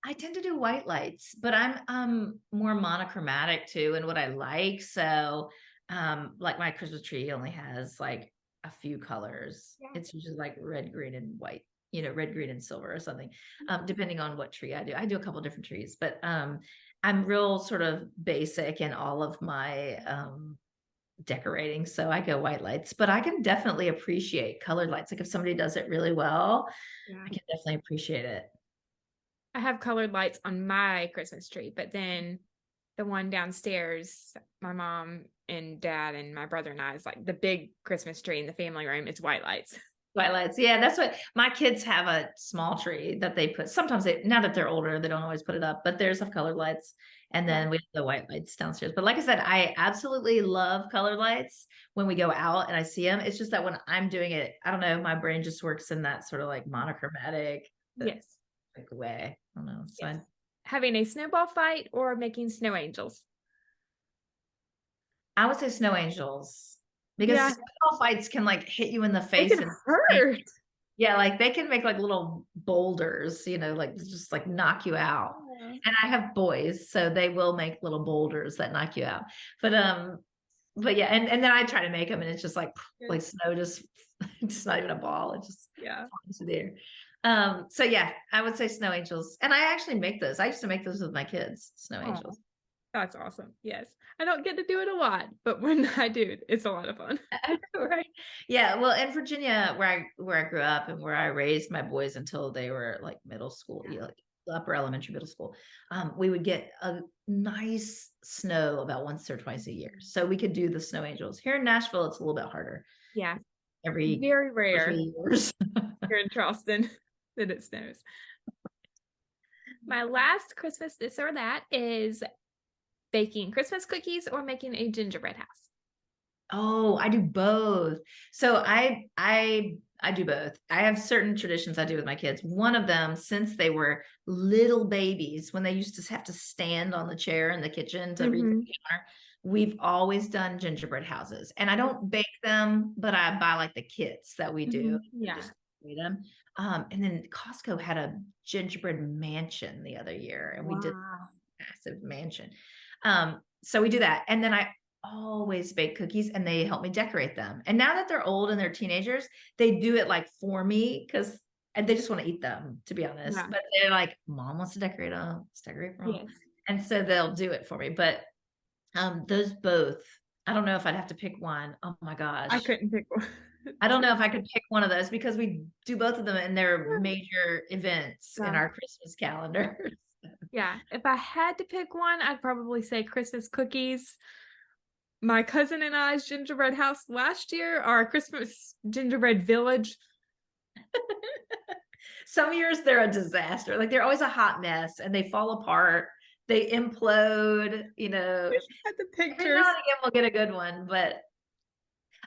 I tend to do white lights, but I'm more monochromatic too in what I like. So like my Christmas tree only has like a few colors. It's usually like red, green, and white. Red, green, and silver or something, depending on what tree I do. I do a couple different trees, but I'm real sort of basic in all of my decorating. So I go white lights, but I can definitely appreciate colored lights. Like if somebody does it really well, I can definitely appreciate it.
I have colored lights on my Christmas tree, but then the one downstairs, my mom and dad and my brother and I, is like the big Christmas tree in the family room. It's white lights.
White lights. Yeah, that's what my kids have, a small tree that they put. Sometimes now that they're older, they don't always put it up, but there's some colored lights. And then we have the white lights downstairs. But like I said, I absolutely love colored lights when we go out and I see them. It's just that when I'm doing it, I don't know, my brain just works in that sort of like monochromatic way. I don't know. So
having a snowball fight or making snow angels?
I would say snow angels. Because snowball fights can like hit you in the face
and hurt.
Yeah, like they can make like little boulders, like just like knock you out. And I have boys, so they will make little boulders that knock you out. But yeah, and then I try to make them, and it's just like snow, just it's not even a ball. It just flies in the air. So yeah, I would say snow angels, and I actually make those. I used to make those with my kids, snow angels.
That's awesome. Yes. I don't get to do it a lot, but when I do, it's a lot of fun.
Right. Yeah. Well, in Virginia, where I grew up and where I raised my boys until they were like middle school, like upper elementary, middle school, we would get a nice snow about once or twice a year. So we could do the snow angels. Here in Nashville, it's a little bit harder.
Yeah.
Very
rare
years.
Here in Charleston that it snows. My last Christmas this or that is baking Christmas cookies or making a gingerbread house.
Oh, I do both. So I do both. I have certain traditions I do with my kids. One of them, since they were little babies, when they used to have to stand on the chair in the kitchen to read the counter, we've always done gingerbread houses. And I don't bake them, but I buy like the kits that we do.
Yeah.
Just create them. And then Costco had a gingerbread mansion the other year, and we did a massive mansion. So we do that. And then I always bake cookies and they help me decorate them. And now that they're old and they're teenagers, they do it like for me because they just want to eat them, to be honest.
Yeah.
But they're like, Mom wants to decorate them. Let's decorate for them.
Yes.
And so they'll do it for me. But those both, I don't know if I'd have to pick one. Oh my gosh.
I couldn't pick one.
I don't know if I could pick one of those because we do both of them and they're major events in our Christmas calendar.
Yeah. If I had to pick one, I'd probably say Christmas cookies. My cousin and I's gingerbread house last year, our Christmas gingerbread village.
Some years they're a disaster. Like they're always a hot mess and they fall apart. They implode, you know.
At the pictures.
Every now and again we'll get a good one, but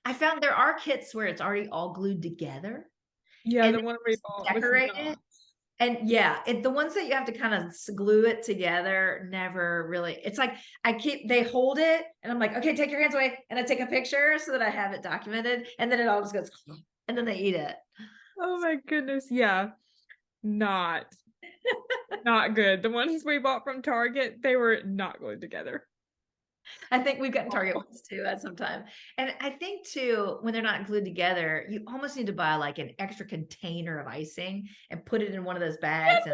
I found there are kits where it's already all glued together.
Yeah, the one we bought
decorated. And yeah, the ones that you have to kind of glue it together never really. It's like they hold it and I'm like, okay, take your hands away, and I take a picture so that I have it documented, and then it all just goes, and then they eat it.
Oh my goodness, yeah, not good. The ones we bought from Target, they were not glued together.
I think we've gotten Target ones too at some time. And I think too, when they're not glued together, you almost need to buy like an extra container of icing and put it in one of those bags.
Yeah,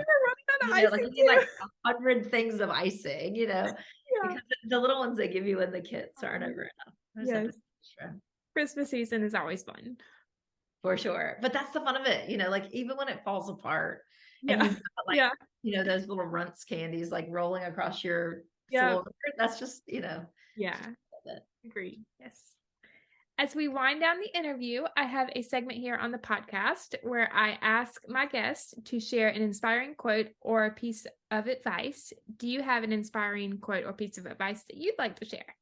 and like you need like 100 things of icing, you know, because the little ones they give you in the kits aren't ever enough.
Yes. Christmas season is always fun.
For sure. But that's the fun of it, you know, like even when it falls apart and you've got like, you know, those little runts candies like rolling across your floor. That's just, you know.
Yeah. Agreed. Yes. As we wind down the interview, I have a segment here on the podcast where I ask my guests to share an inspiring quote or a piece of advice. Do you have an inspiring quote or piece of advice that you'd like to share?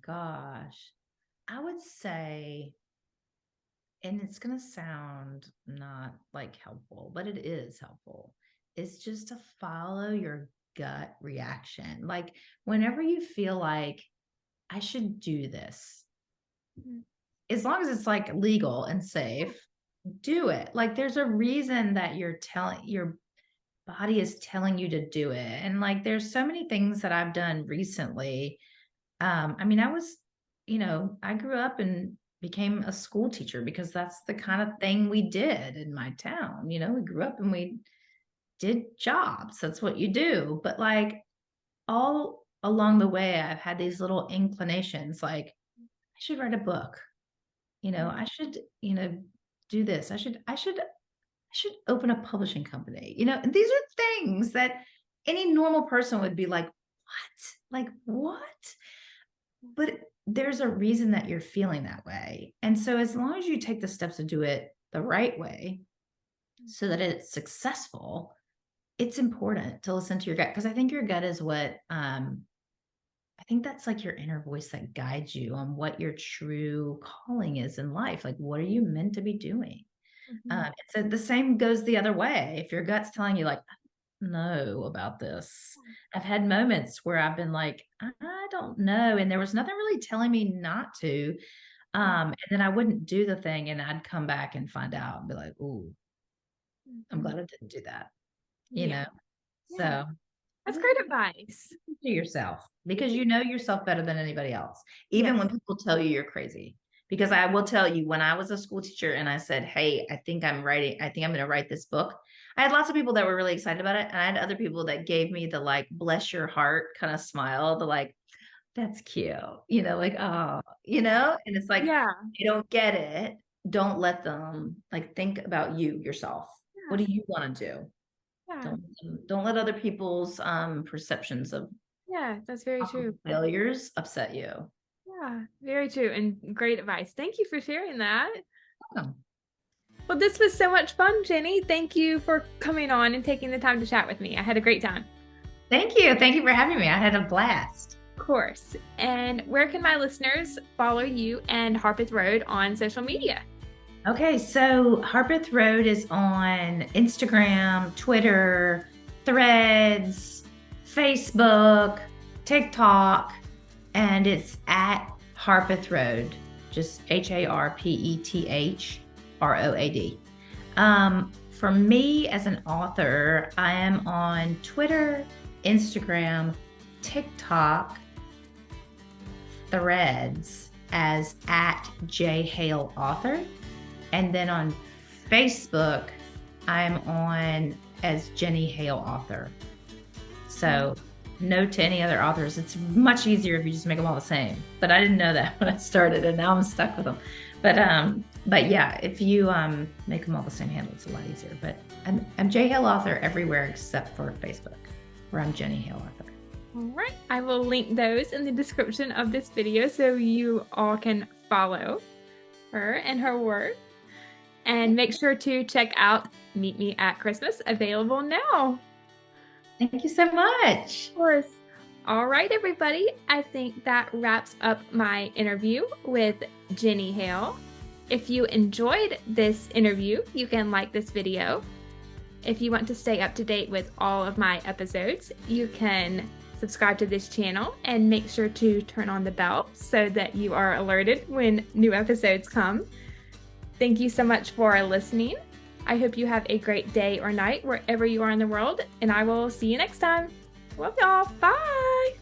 Gosh, I would say, and it's going to sound not like helpful, but it is helpful, is just to follow your gut reaction. Like whenever you feel like I should do this, as long as it's like legal and safe, do it. Like there's a reason that your body is telling you to do it. And like there's so many things that I've done recently. I mean, I grew up and became a school teacher because that's the kind of thing we did in my town. You know, we grew up and we did jobs. That's what you do. But like all along the way, I've had these little inclinations, like I should write a book. You know, I should, you know, do this. I should open a publishing company. You know, and these are things that any normal person would be like, what? Like what? But there's a reason that you're feeling that way. And so as long as you take the steps to do it the right way so that it's successful, it's important to listen to your gut, because I think your gut is what I think that's like your inner voice that guides you on what your true calling is in life. Like, what are you meant to be doing? So the same goes the other way. If your gut's telling you like, know about this. I've had moments where I've been like, I don't know. And there was nothing really telling me not to. And then I wouldn't do the thing and I'd come back and find out and be like, ooh, I'm glad I didn't do that. You know? So
that's great advice.
To yourself, because you know yourself better than anybody else, even when people tell you you're crazy. Because I will tell you, when I was a school teacher and I said, hey, I think I'm going to write this book, I had lots of people that were really excited about it. And I had other people that gave me the like, bless your heart kind of smile, the like, that's cute, you know, like, oh, you know, and it's like, you don't get it. Don't let them like think about you yourself. What do you want to do? Don't let other people's perceptions of
that's very true.
Failures upset you.
Yeah, very true. And great advice. Thank you for sharing that.
Welcome.
Well, this was so much fun, Jenny. Thank you for coming on and taking the time to chat with me. I had a great time.
Thank you. Thank you for having me. I had a blast.
Of course. And where can my listeners follow you and Harpeth Road on social media?
Okay, so Harpeth Road is on Instagram, Twitter, Threads, Facebook, TikTok, and it's at Harpeth Road, just HARPETH ROAD. For me as an author, I am on Twitter, Instagram, TikTok, Threads as @JHaleAuthor. And then on Facebook, I'm on as Jenny Hale Author. So no to any other authors. It's much easier if you just make them all the same. But I didn't know that when I started, and now I'm stuck with them. But yeah, if you make them all the same handle, it's a lot easier. But I'm J Hale Author everywhere except for Facebook, where I'm Jenny Hale Author.
All right. I will link those in the description of this video so you all can follow her and her work. And make sure to check out Meet Me at Christmas, available now.
Thank you so much.
Of course. All right, everybody. I think that wraps up my interview with Jenny Hale. If you enjoyed this interview, you can like this video. If you want to stay up to date with all of my episodes, you can subscribe to this channel and make sure to turn on the bell so that you are alerted when new episodes come. Thank you so much for listening. I hope you have a great day or night wherever you are in the world, and I will see you next time. Love y'all. Bye.